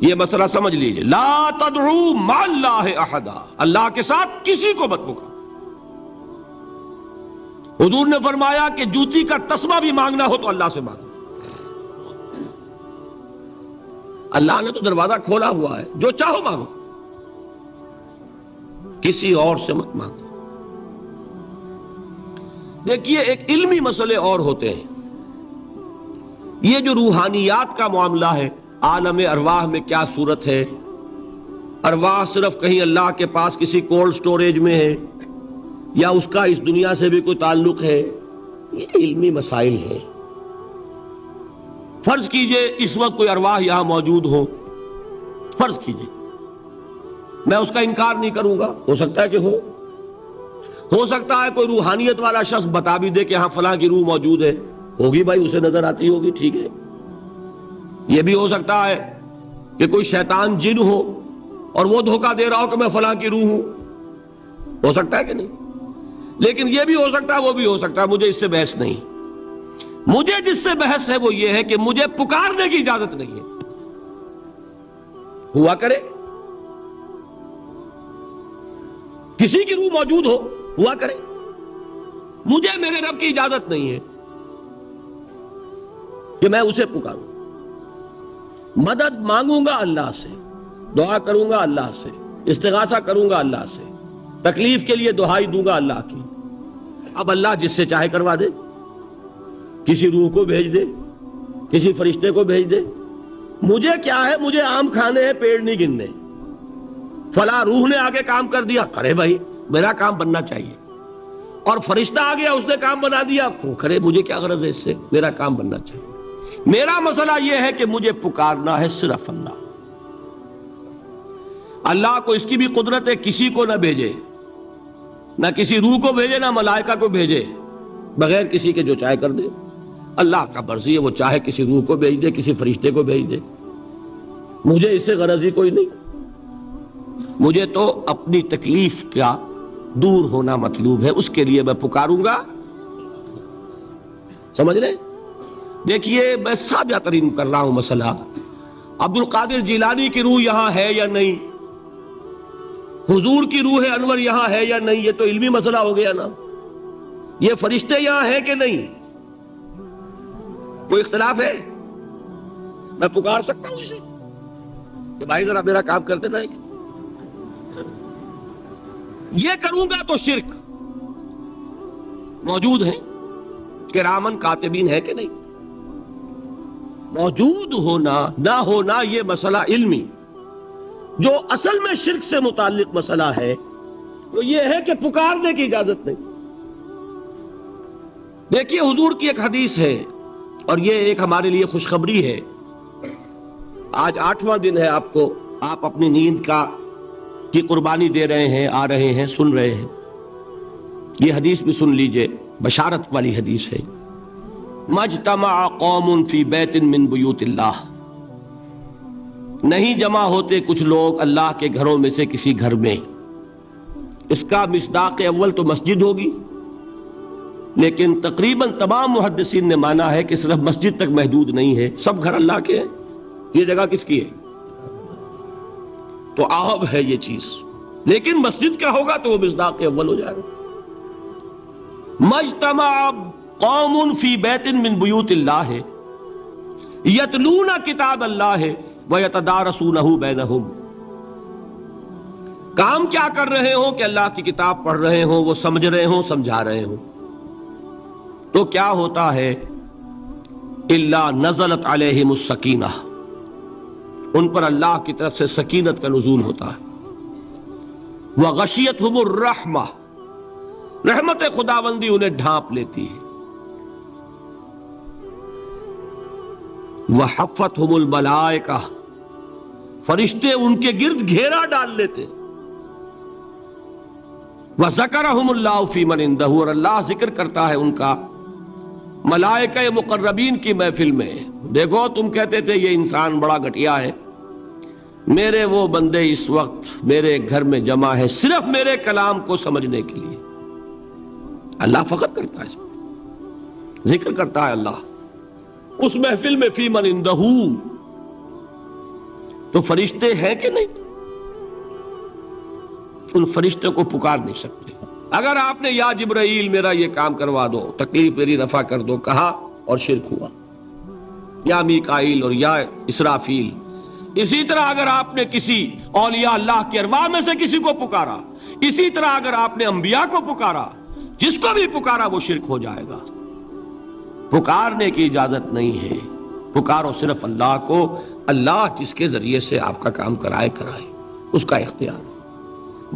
یہ مسئلہ سمجھ لیجئے، لا تدعو مع اللہ احدا، اللہ کے ساتھ کسی کو مت پکارو۔ حضور نے فرمایا کہ جوتی کا تسمہ بھی مانگنا ہو تو اللہ سے مانگو۔ اللہ نے تو دروازہ کھولا ہوا ہے، جو چاہو مانگو، کسی اور سے مت مانگو۔ دیکھیے ایک علمی مسئلے اور ہوتے ہیں، یہ جو روحانیات کا معاملہ ہے، عالم ارواح میں کیا صورت ہے، ارواح صرف کہیں اللہ کے پاس کسی کولڈ سٹوریج میں ہے یا اس کا اس دنیا سے بھی کوئی تعلق ہے، یہ علمی مسائل ہیں۔ فرض کیجئے اس وقت کوئی ارواح یہاں موجود ہو، فرض کیجئے، میں اس کا انکار نہیں کروں گا، ہو سکتا ہے کہ ہو سکتا ہے کوئی روحانیت والا شخص بتا بھی دے کہ ہاں فلاں کی روح موجود ہے، ہوگی بھائی، اسے نظر آتی ہوگی، ٹھیک ہے۔ یہ بھی ہو سکتا ہے کہ کوئی شیطان جن ہو اور وہ دھوکہ دے رہا ہو کہ میں فلاں کی روح ہوں، ہو سکتا ہے کہ نہیں؟ لیکن یہ بھی ہو سکتا ہے، وہ بھی ہو سکتا ہے، مجھے اس سے بحث نہیں۔ مجھے جس سے بحث ہے وہ یہ ہے کہ مجھے پکارنے کی اجازت نہیں ہے۔ ہوا کرے کسی کی روح موجود ہوا کرے، مجھے میرے رب کی اجازت نہیں ہے کہ میں اسے پکاروں۔ مدد مانگوں گا اللہ سے، دعا کروں گا اللہ سے، استغاثہ کروں گا اللہ سے، تکلیف کے لیے دعائی دوں گا اللہ کی۔ اب اللہ جس سے چاہے کروا دے، کسی روح کو بھیج دے، کسی فرشتے کو بھیج دے، مجھے کیا ہے؟ مجھے آم کھانے ہیں، پیڑ نہیں گننے۔ فلاں روح نے آگے کام کر دیا، کرے بھائی، میرا کام بننا چاہیے۔ اور فرشتہ آ گیا، اس نے کام بنا دیا، کرے، مجھے کیا غرض ہے اس سے، میرا کام بننا چاہیے۔ میرا مسئلہ یہ ہے کہ مجھے پکارنا ہے صرف اللہ۔ اللہ کو اس کی بھی قدرت ہے کسی کو نہ بھیجے، نہ کسی روح کو بھیجے، نہ ملائکہ کو بھیجے، بغیر کسی کے جو چاہے کر دے۔ اللہ کا مرضی ہے، وہ چاہے کسی روح کو بھیج دے، کسی فرشتے کو بھیج دے، مجھے اس سے غرض ہی کوئی نہیں۔ مجھے تو اپنی تکلیف کا دور ہونا مطلوب ہے، اس کے لیے میں پکاروں گا۔ سمجھ رہے؟ دیکھیے میں سادہ ترین کر رہا ہوں مسئلہ، عبد القادر جیلانی کی روح یہاں ہے یا نہیں، حضور کی روح انور یہاں ہے یا نہیں، یہ تو علمی مسئلہ ہو گیا نا۔ یہ فرشتے یہاں ہیں کہ نہیں، کوئی اختلاف ہے؟ میں پکار سکتا ہوں اسے کہ بھائی ذرا میرا کام کرتے رہے؟ یہ کروں گا تو شرک۔ موجود ہیں کرامن کاتبین ہے کہ نہیں؟ موجود ہونا نہ ہونا یہ مسئلہ علمی۔ جو اصل میں شرک سے متعلق مسئلہ ہے وہ یہ ہے کہ پکارنے کی اجازت نہیں۔ دیکھیے حضور کی ایک حدیث ہے، اور یہ ایک ہمارے لیے خوشخبری ہے۔ آج 8واں دن ہے، آپ اپنی نیند کی قربانی دے رہے ہیں، آ رہے ہیں، سن رہے ہیں۔ یہ حدیث بھی سن لیجئے، بشارت والی حدیث ہے۔ مجتمع قوم فی بیت من بیوت اللہ، نہیں جمع ہوتے کچھ لوگ اللہ کے گھروں میں سے کسی گھر میں۔ اس کا مصداق اول تو مسجد ہوگی، لیکن تقریباً تمام محدثین نے مانا ہے کہ صرف مسجد تک محدود نہیں ہے، سب گھر اللہ کے ہیں۔ یہ جگہ کس کی ہے؟ تو عام ہے یہ چیز، لیکن مسجد کا ہوگا تو وہ مصداق اول ہو جائے گا۔ مجتمع قوم فی بیت من بیوت اللہ یتلون کتاب اللہ ویتدارسونہ بینہم، کام کیا کر رہے ہوں کہ اللہ کی کتاب پڑھ رہے ہوں، وہ سمجھ رہے ہوں، سمجھا رہے ہوں، تو کیا ہوتا ہے؟ الا نزلت علیہم السکینہ، ان پر اللہ کی طرف سے سکینت کا نزول ہوتا ہے۔ وغشیتہم الرحمہ، رحمت خداوندی انہیں ڈھانپ لیتی ہے۔ وحفتہم الملائکہ، فرشتے ان کے گرد گھیرا ڈال لیتے۔ وذکرہم اللہ فی من عندہ، اور اللہ ذکر کرتا ہے ان کا ملائکہ مقربین کی محفل میں۔ دیکھو تم کہتے تھے یہ انسان بڑا گھٹیا ہے، میرے وہ بندے اس وقت میرے گھر میں جمع ہے صرف میرے کلام کو سمجھنے کے لیے۔ اللہ فخر کرتا ہے، ذکر کرتا ہے اللہ اس محفل میں، فی من عندہ، تو فرشتے ہیں کہ نہیں؟ ان فرشتوں کو پکار نہیں سکتے. اگر آپ نے یا جبرائیل میرا یہ کام کروا دو، تکلیف میری رفع کر دو کہا اور شرک ہوا، یا میکائیل اور یا اسرافیل. اسی طرح اگر آپ نے کسی اولیاء اللہ کے ارواح میں سے کسی کو پکارا، اسی طرح اگر آپ نے انبیاء کو پکارا، جس کو بھی پکارا وہ شرک ہو جائے گا. پکارنے کی اجازت نہیں ہے، پکارو صرف اللہ کو. اللہ جس کے ذریعے سے آپ کا کام کرائے اس کا اختیار.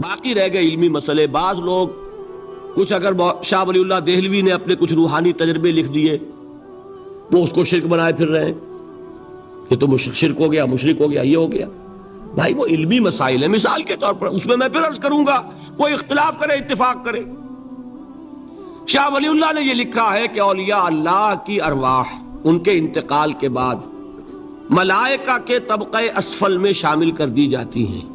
باقی رہ گئے علمی مسئلے. بعض لوگ کچھ اگر شاہ ولی اللہ دہلوی نے اپنے کچھ روحانی تجربے لکھ دیے، وہ اس کو شرک بنائے پھر رہے ہیں. یہ تو شرک ہو گیا، مشرک ہو گیا، یہ ہو گیا. بھائی وہ علمی مسائل ہیں. مثال کے طور پر اس میں پھر عرض کروں گا، کوئی اختلاف کرے اتفاق کرے. شاہ ولی اللہ نے یہ لکھا ہے کہ اولیاء اللہ کی ارواح ان کے انتقال کے بعد ملائکہ کے طبقہ اسفل میں شامل کر دی جاتی ہیں،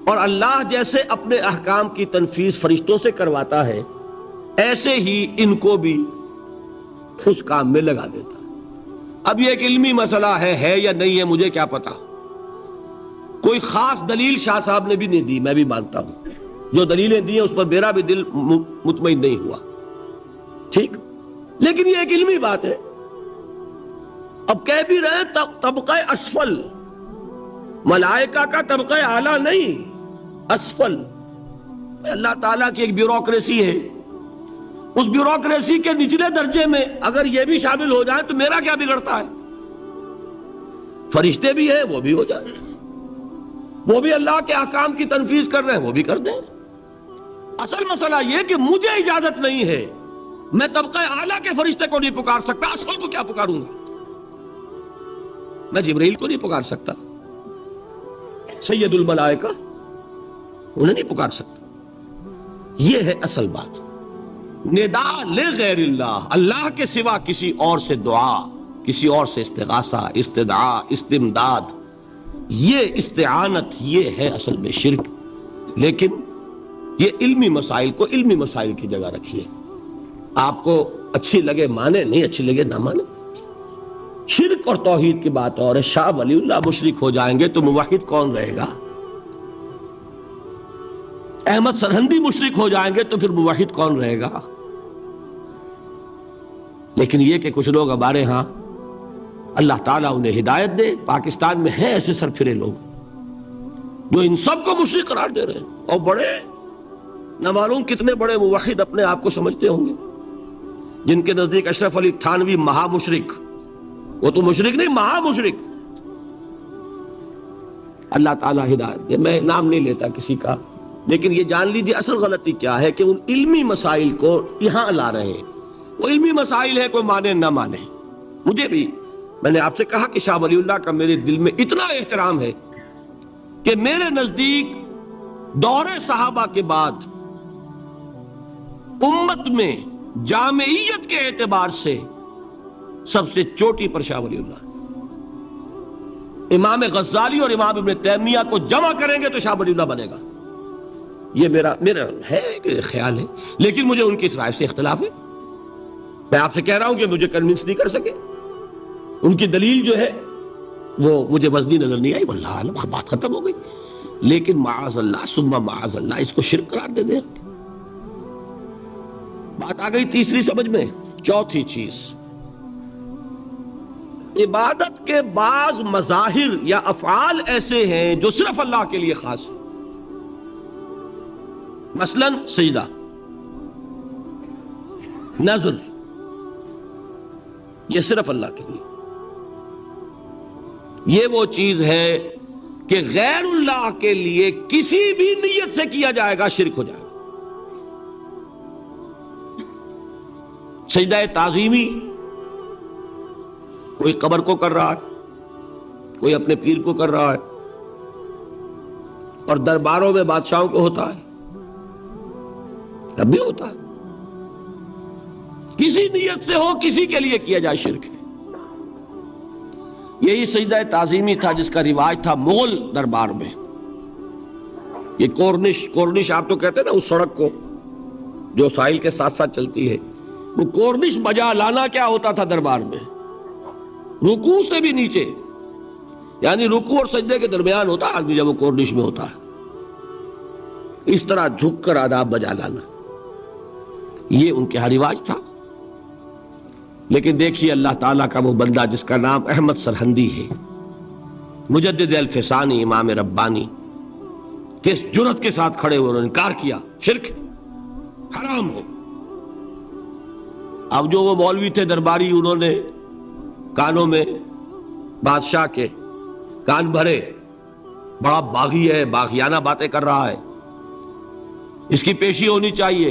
اور اللہ جیسے اپنے احکام کی تنفیذ فرشتوں سے کرواتا ہے، ایسے ہی ان کو بھی اس کام میں لگا دیتا. اب یہ ایک علمی مسئلہ ہے یا نہیں ہے مجھے کیا پتا. کوئی خاص دلیل شاہ صاحب نے بھی نہیں دی، میں بھی مانتا ہوں. جو دلیلیں دی ہیں اس پر میرا بھی دل مطمئن نہیں ہوا، ٹھیک، لیکن یہ ایک علمی بات ہے. اب کہہ بھی رہے طبقہ اسفل، ملائکہ کا طبقہ اعلیٰ نہیں، اسفل. اللہ تعالیٰ کی ایک بیوروکریسی ہے، اس بیوروکریسی کے نچلے درجے میں اگر یہ بھی شامل ہو جائے تو میرا کیا بگڑتا ہے؟ فرشتے بھی ہیں، وہ بھی ہو جائے، وہ بھی اللہ کے احکام کی تنفیذ کر رہے ہیں، وہ بھی کر دیں. اصل مسئلہ یہ کہ مجھے اجازت نہیں ہے، میں طبقہ اعلیٰ کے فرشتے کو نہیں پکار سکتا، اسفل کو کیا پکاروں گا؟ میں جبرائیل کو نہیں پکار سکتا، سید الملائکہ انہیں نہیں پکار سکتا. یہ ہے اصل بات. نداء لغیر اللہ، اللہ کے سوا کسی اور سے دعا، کسی اور سے استغاثہ، استدعاء، استمداد، یہ استعانت، یہ ہے اصل میں شرک. لیکن یہ علمی مسائل کو علمی مسائل کی جگہ رکھیے. آپ کو اچھی لگے مانے، نہیں اچھی لگے نہ مانے. شرک اور توحید کی بات اور ہے. شاہ ولی اللہ مشرک ہو جائیں گے تو موحد کون رہے گا؟ احمد سرہندی مشرک ہو جائیں گے تو پھر موحد کون رہے گا؟ لیکن یہ کہ کچھ لوگ ہمارے ہاں، اللہ تعالیٰ انہیں ہدایت دے، پاکستان میں ہیں ایسے سرفرے لوگ جو ان سب کو مشرک قرار دے رہے ہیں، اور بڑے نہ معلوم کتنے بڑے موحد اپنے آپ کو سمجھتے ہوں گے، جن کے نزدیک اشرف علی تھانوی مہا مشرک، وہ تو مشرک نہیں، مہا مشرک. اللہ تعالیٰ ہدایت دے. میں نام نہیں لیتا کسی کا، لیکن یہ جان لیجیے اصل غلطی کیا ہے کہ ان علمی مسائل کو یہاں لا رہے ہیں. وہ علمی مسائل ہے، کوئی مانے نہ مانے. مجھے بھی، میں نے آپ سے کہا کہ شاہ ولی اللہ کا میرے دل میں اتنا احترام ہے کہ میرے نزدیک دور صحابہ کے بعد امت میں جامعیت کے اعتبار سے سب سے چوٹی پر شاہ ولی اللہ. امام غزالی اور امام ابن تیمیہ کو جمع کریں گے تو شاہ ولی اللہ بنے گا. یہ میرا ہے کہ خیال ہے، لیکن مجھے ان کی اس رائے سے اختلاف ہے. میں آپ سے کہہ رہا ہوں کہ مجھے کنونس نہیں کر سکے. ان کی دلیل جو ہے وہ مجھے وزنی نظر نہیں آئی، واللہ عالم، بات ختم ہو گئی. لیکن معاذ اللہ ثم معاذ اللہ اس کو شرک قرار دے دیں. بات آ گئی تیسری سمجھ میں. چوتھی چیز، عبادت کے بعض مظاہر یا افعال ایسے ہیں جو صرف اللہ کے لیے خاص ہیں. مثلا سجدہ، نذر، یہ صرف اللہ کے لیے. یہ وہ چیز ہے کہ غیر اللہ کے لیے کسی بھی نیت سے کیا جائے گا شرک ہو جائے گا. سجدہ تعظیمی، کوئی قبر کو کر رہا ہے، کوئی اپنے پیر کو کر رہا ہے، اور درباروں میں بادشاہوں کو ہوتا ہے، اب بھی ہوتا ہے. کسی نیت سے ہو، کسی کے لیے کیا جائے شرک ہے. یہی سجدہ تعظیمی تھا جس کا رواج تھا مغل دربار میں. یہ کورنش آپ تو کہتے ہیں نا اس سڑک کو جو ساحل کے ساتھ ساتھ چلتی ہے، وہ کورنش بجا لانا کیا ہوتا تھا دربار میں، رکوع سے بھی نیچے. یعنی رکوع اور سجدے کے درمیان ہوتا ہے آدمی جب وہ کورنش میں ہوتا ہے، اس طرح جھک کر آداب بجا لانا، یہ ان کے ہاں رواج تھا۔ لیکن دیکھیے اللہ تعالیٰ کا وہ بندہ جس کا نام احمد سرہندی ہے، مجدد الفسانی، امام ربانی، کس جرأت کے ساتھ کھڑے ہوئے انہوں نے انکار کیا شرک حرام ہے۔ اب جو وہ مولوی تھے درباری، انہوں نے کانوں میں بادشاہ کے کان بھرے، بڑا باغی ہے، باغیانہ باتیں کر رہا ہے، اس کی پیشی ہونی چاہیے۔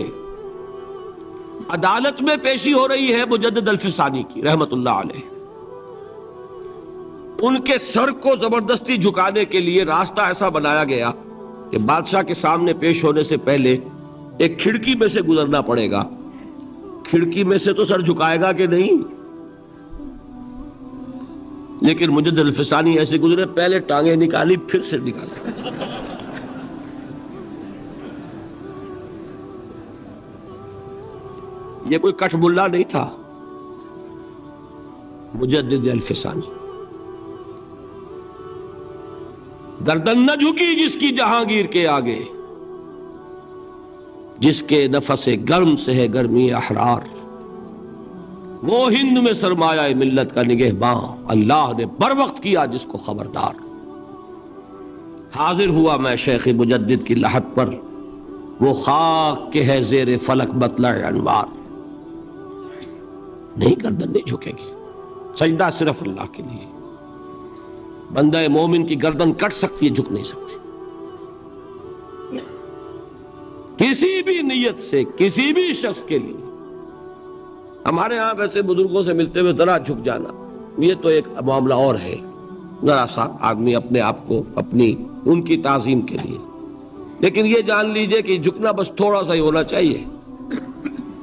عدالت میں پیشی ہو رہی ہے مجدد الفسانی کی رحمت اللہ علیہ۔ ان کے سر کو زبردستی جھکانے کے لیے راستہ ایسا بنایا گیا کہ بادشاہ کے سامنے پیش ہونے سے پہلے ایک کھڑکی میں سے گزرنا پڑے گا۔ کھڑکی میں سے تو سر جھکائے گا کہ نہیں، لیکن مجدد الفسانی ایسے گزرے، پہلے ٹانگیں نکالی پھر سے نکالی۔ یہ کوئی کٹ ملا نہیں تھا، مجدد الفسانی۔ گردن نہ جھکی جس کی جہانگیر کے آگے، جس کے نفس گرم سے ہے گرمی احرار، وہ ہند میں سرمایہ ملت کا نگہباں، اللہ نے بر وقت کیا جس کو خبردار۔ حاضر ہوا میں شیخ مجدد کی لحد پر، وہ خاک کے ہے زیر فلک مطلع انوار۔ نہیں، گردن نہیں جھکے گی، سجدہ صرف اللہ کے لیے۔ بندہ مومن کی گردن کٹ سکتی ہے، جھک نہیں سکتی۔ کسی بھی نیت سے کسی بھی شخص کے لیے، ہمارے ہاں ویسے بزرگوں سے ملتے ہوئے ذرا جھک جانا، یہ تو ایک معاملہ اور ہے، ذرا سا آدمی اپنے آپ کو اپنی ان کی تعظیم کے لیے، لیکن یہ جان لیجئے کہ جھکنا بس تھوڑا سا ہی ہونا چاہیے۔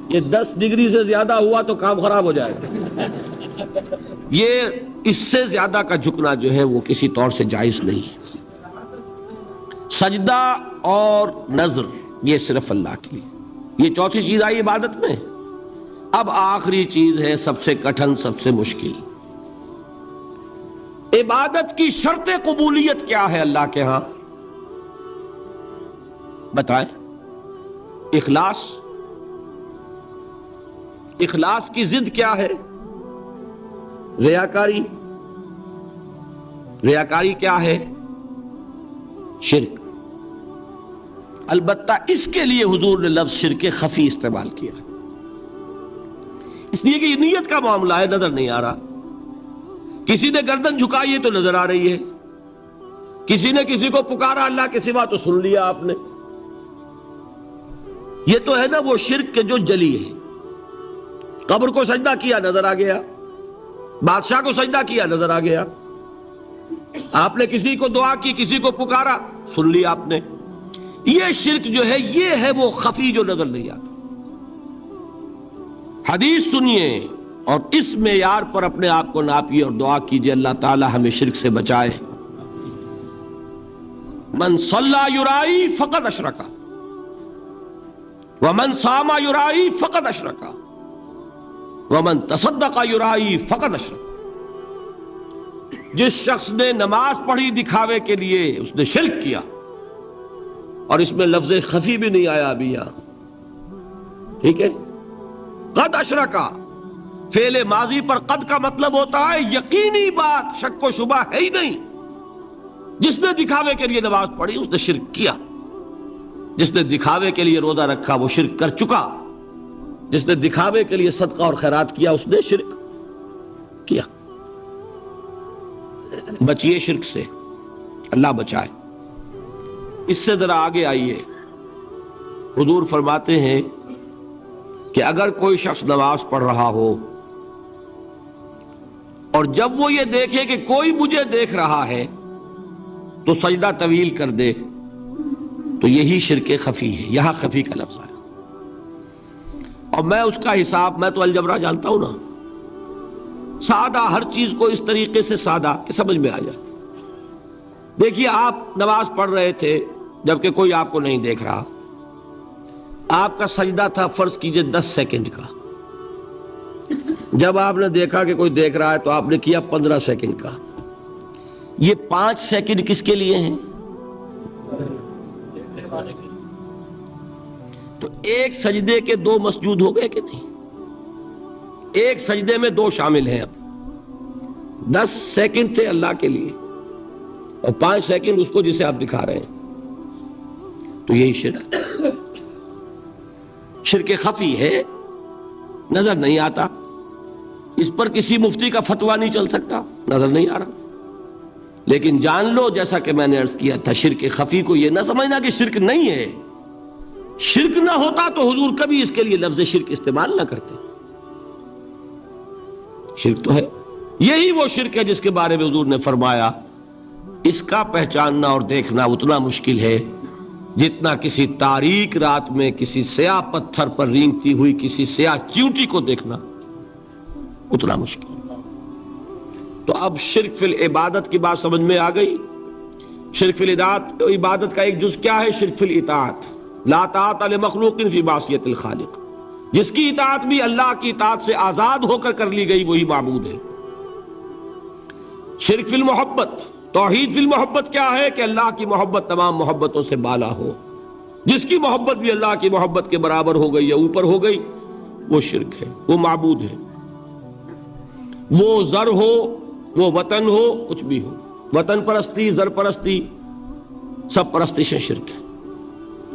یہ 10 ڈگری سے زیادہ ہوا تو کام خراب ہو جائے گا۔ یہ اس سے زیادہ کا جھکنا جو ہے وہ کسی طور سے جائز نہیں۔ سجدہ اور نظر یہ صرف اللہ کے لیے۔ یہ چوتھی چیز آئی عبادت میں۔ اب آخری چیز ہے سب سے کٹھن، سب سے مشکل۔ عبادت کی شرط قبولیت کیا ہے اللہ کے ہاں؟ بتائیں۔ اخلاص۔ اخلاص کی ضد کیا ہے؟ ریاکاری۔ ریاکاری کیا ہے؟ شرک۔ البتہ اس کے لیے حضور نے لفظ شرک خفی استعمال کیا، اس لیے کہ یہ نیت کا معاملہ ہے، نظر نہیں آ رہا۔ کسی نے گردن جھکائی ہے تو نظر آ رہی ہے، کسی نے کسی کو پکارا اللہ کے سوا تو سن لیا آپ نے۔ یہ تو ہے نا وہ شرک کے جو جلی ہے۔ قبر کو سجدہ کیا، نظر آ گیا۔ بادشاہ کو سجدہ کیا، نظر آ گیا۔ آپ نے کسی کو دعا کی، کسی کو پکارا، سن لیا آپ نے۔ یہ شرک جو ہے یہ ہے وہ خفی جو نظر نہیں آتا۔ حدیث سنیے اور اس معیار پر اپنے آپ کو ناپیے اور دعا کیجئے اللہ تعالی ہمیں شرک سے بچائے۔ من صلی یرائی فقد اشرک، ومن صام یرائی فقد اشرک، ومن تصدق یرائی فقد اشرک۔ جس شخص نے نماز پڑھی دکھاوے کے لیے، اس نے شرک کیا، اور اس میں لفظ خفی بھی نہیں آیا ابھی یہاں، ٹھیک ہے؟ قد اشرکا، فعل ماضی پر قد کا مطلب ہوتا ہے یقینی بات، شک و شبہ ہے ہی نہیں۔ جس نے دکھاوے کے لیے نماز پڑھی اس نے شرک کیا، جس نے دکھاوے کے لیے روزہ رکھا وہ شرک کر چکا، جس نے دکھاوے کے لیے صدقہ اور خیرات کیا اس نے شرک کیا۔ بچیے شرک سے، اللہ بچائے۔ اس سے ذرا آگے آئیے، حضور فرماتے ہیں کہ اگر کوئی شخص نماز پڑھ رہا ہو اور جب وہ یہ دیکھے کہ کوئی مجھے دیکھ رہا ہے تو سجدہ طویل کر دے تو یہی شرک خفی ہے۔ یہاں خفی کا لفظ ہے، اور میں اس کا حساب، میں تو الجبرا جانتا ہوں نا، سادہ ہر چیز کو اس طریقے سے سادہ کہ سمجھ میں آ جائے۔ دیکھیے آپ نماز پڑھ رہے تھے جبکہ کوئی آپ کو نہیں دیکھ رہا، آپ کا سجدہ تھا فرض کیجئے 10 سیکنڈ کا، جب آپ نے دیکھا کہ کوئی دیکھ رہا ہے تو آپ نے کیا 15 سیکنڈ کا۔ یہ 5 سیکنڈ کس کے لیے ہیں؟ تو ایک سجدے کے 2 مسجود ہو گئے کہ نہیں؟ ایک سجدے میں 2 شامل ہیں. اب 10 سیکنڈ تھے اللہ کے لیے اور 5 سیکنڈ اس کو جسے آپ دکھا رہے ہیں. تو یہی شرک شرک خفی ہے، نظر نہیں آتا. اس پر کسی مفتی کا فتویٰ نہیں چل سکتا، نظر نہیں آ رہا. لیکن جان لو، جیسا کہ میں نے عرض کیا تھا، شرک خفی کو یہ نہ سمجھنا کہ شرک نہیں ہے. شرک نہ ہوتا تو حضور کبھی اس کے لیے لفظ شرک استعمال نہ کرتے. شرک تو ہے. یہی وہ شرک ہے جس کے بارے میں حضور نے فرمایا اس کا پہچاننا اور دیکھنا اتنا مشکل ہے جتنا کسی تاریک رات میں کسی سیاہ پتھر پر رینگتی ہوئی کسی سیاہ چیونٹی کو دیکھنا اتنا مشکل. تو اب شرک فی العبادت کی بات سمجھ میں آ گئی. شرک فی العبادت کا ایک جز کیا ہے؟ شرک فی الاطاعت. لا طاعت لمخلوق فی معصیت الخالق. جس کی اطاعت بھی اللہ کی اطاعت سے آزاد ہو کر کر لی گئی وہی معبود ہے. شرک فی المحبت. توحید فی المحبت کیا ہے؟ کہ اللہ کی محبت تمام محبتوں سے بالا ہو. جس کی محبت بھی اللہ کی محبت کے برابر ہو گئی یا اوپر ہو گئی وہ شرک ہے، وہ معبود ہے. وہ زر ہو، وہ وطن ہو، کچھ بھی ہو، وطن پرستی، زر پرستی، سب پرستش شرک ہے.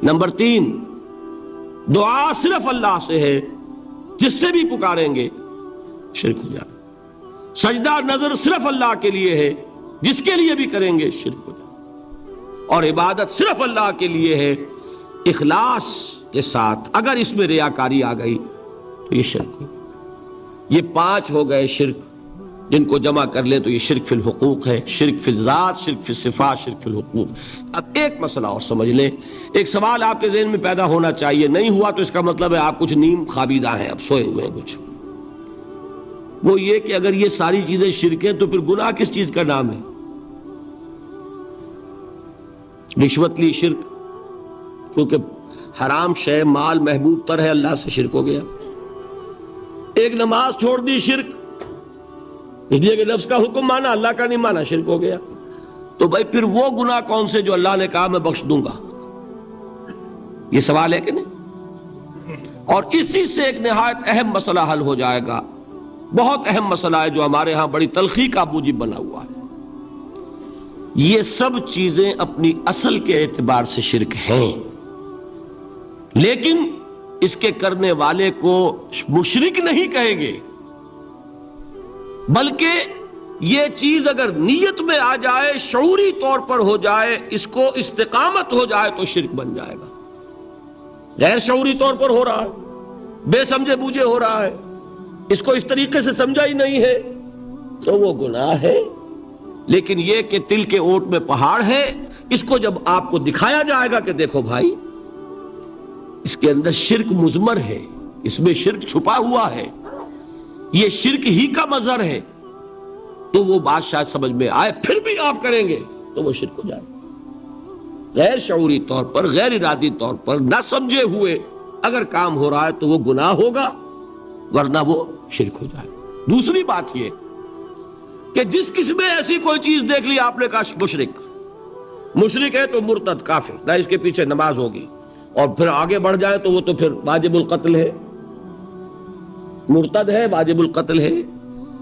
نمبر 3، دعا صرف اللہ سے ہے، جس سے بھی پکاریں گے شرک ہو جائے. سجدہ نظر صرف اللہ کے لیے ہے، جس کے لیے بھی کریں گے شرک ہو جائے. اور عبادت صرف اللہ کے لیے ہے اخلاص کے ساتھ. اگر اس میں ریاکاری آ گئی تو یہ شرک ہو. یہ 5 ہو گئے شرک، جن کو جمع کر لیں تو یہ شرک فی الحقوق ہے. شرک فی الذات، شرک فی الصفات، شرک فی الحقوق. اب ایک مسئلہ اور سمجھ لیں. ایک سوال آپ کے ذہن میں پیدا ہونا چاہیے، نہیں ہوا تو اس کا مطلب ہے آپ کچھ نیم خوابیدہ ہیں، اب سوئے ہوئے ہیں کچھ. وہ یہ کہ اگر یہ ساری چیزیں شرک ہیں تو پھر گناہ کس چیز کا نام ہے؟ رشوت لی شرک، کیونکہ حرام شے مال محبوب تر ہے، اللہ سے شرک ہو گیا. ایک نماز چھوڑ دی شرک، اس لیے کہ نفس کا حکم مانا اللہ کا نہیں مانا، شرک ہو گیا. تو بھائی پھر وہ گناہ کون سے جو اللہ نے کہا میں بخش دوں گا؟ یہ سوال ہے کہ نہیں؟ اور اسی سے ایک نہایت اہم مسئلہ حل ہو جائے گا. بہت اہم مسئلہ ہے جو ہمارے ہاں بڑی تلخی کا موجب بنا ہوا ہے. یہ سب چیزیں اپنی اصل کے اعتبار سے شرک ہیں، لیکن اس کے کرنے والے کو مشرک نہیں کہیں گے، بلکہ یہ چیز اگر نیت میں آ جائے، شعوری طور پر ہو جائے، اس کو استقامت ہو جائے تو شرک بن جائے گا. غیر شعوری طور پر ہو رہا ہے، بے سمجھے بوجھے ہو رہا ہے، اس کو اس طریقے سے سمجھا ہی نہیں ہے تو وہ گناہ ہے. لیکن یہ کہ تل کے اوٹ میں پہاڑ ہے، اس کو جب آپ کو دکھایا جائے گا کہ دیکھو بھائی اس کے اندر شرک مضمر ہے، اس میں شرک چھپا ہوا ہے، یہ شرک ہی کا مظہر ہے، تو وہ بات شاید سمجھ میں آئے، پھر بھی آپ کریں گے تو وہ شرک ہو جائے. غیر شعوری طور پر، غیر ارادی طور پر، نہ سمجھے ہوئے اگر کام ہو رہا ہے تو وہ گناہ ہوگا، ورنہ وہ شرک ہو جائے. دوسری بات یہ کہ جس کسی میں ایسی کوئی چیز دیکھ لی آپ نے کہا مشرک ہے تو مرتد کافر، نہ اس کے پیچھے نماز ہوگی، اور پھر آگے بڑھ جائے تو وہ تو پھر واجب القتل ہے، مرتد ہے، واجب القتل ہے.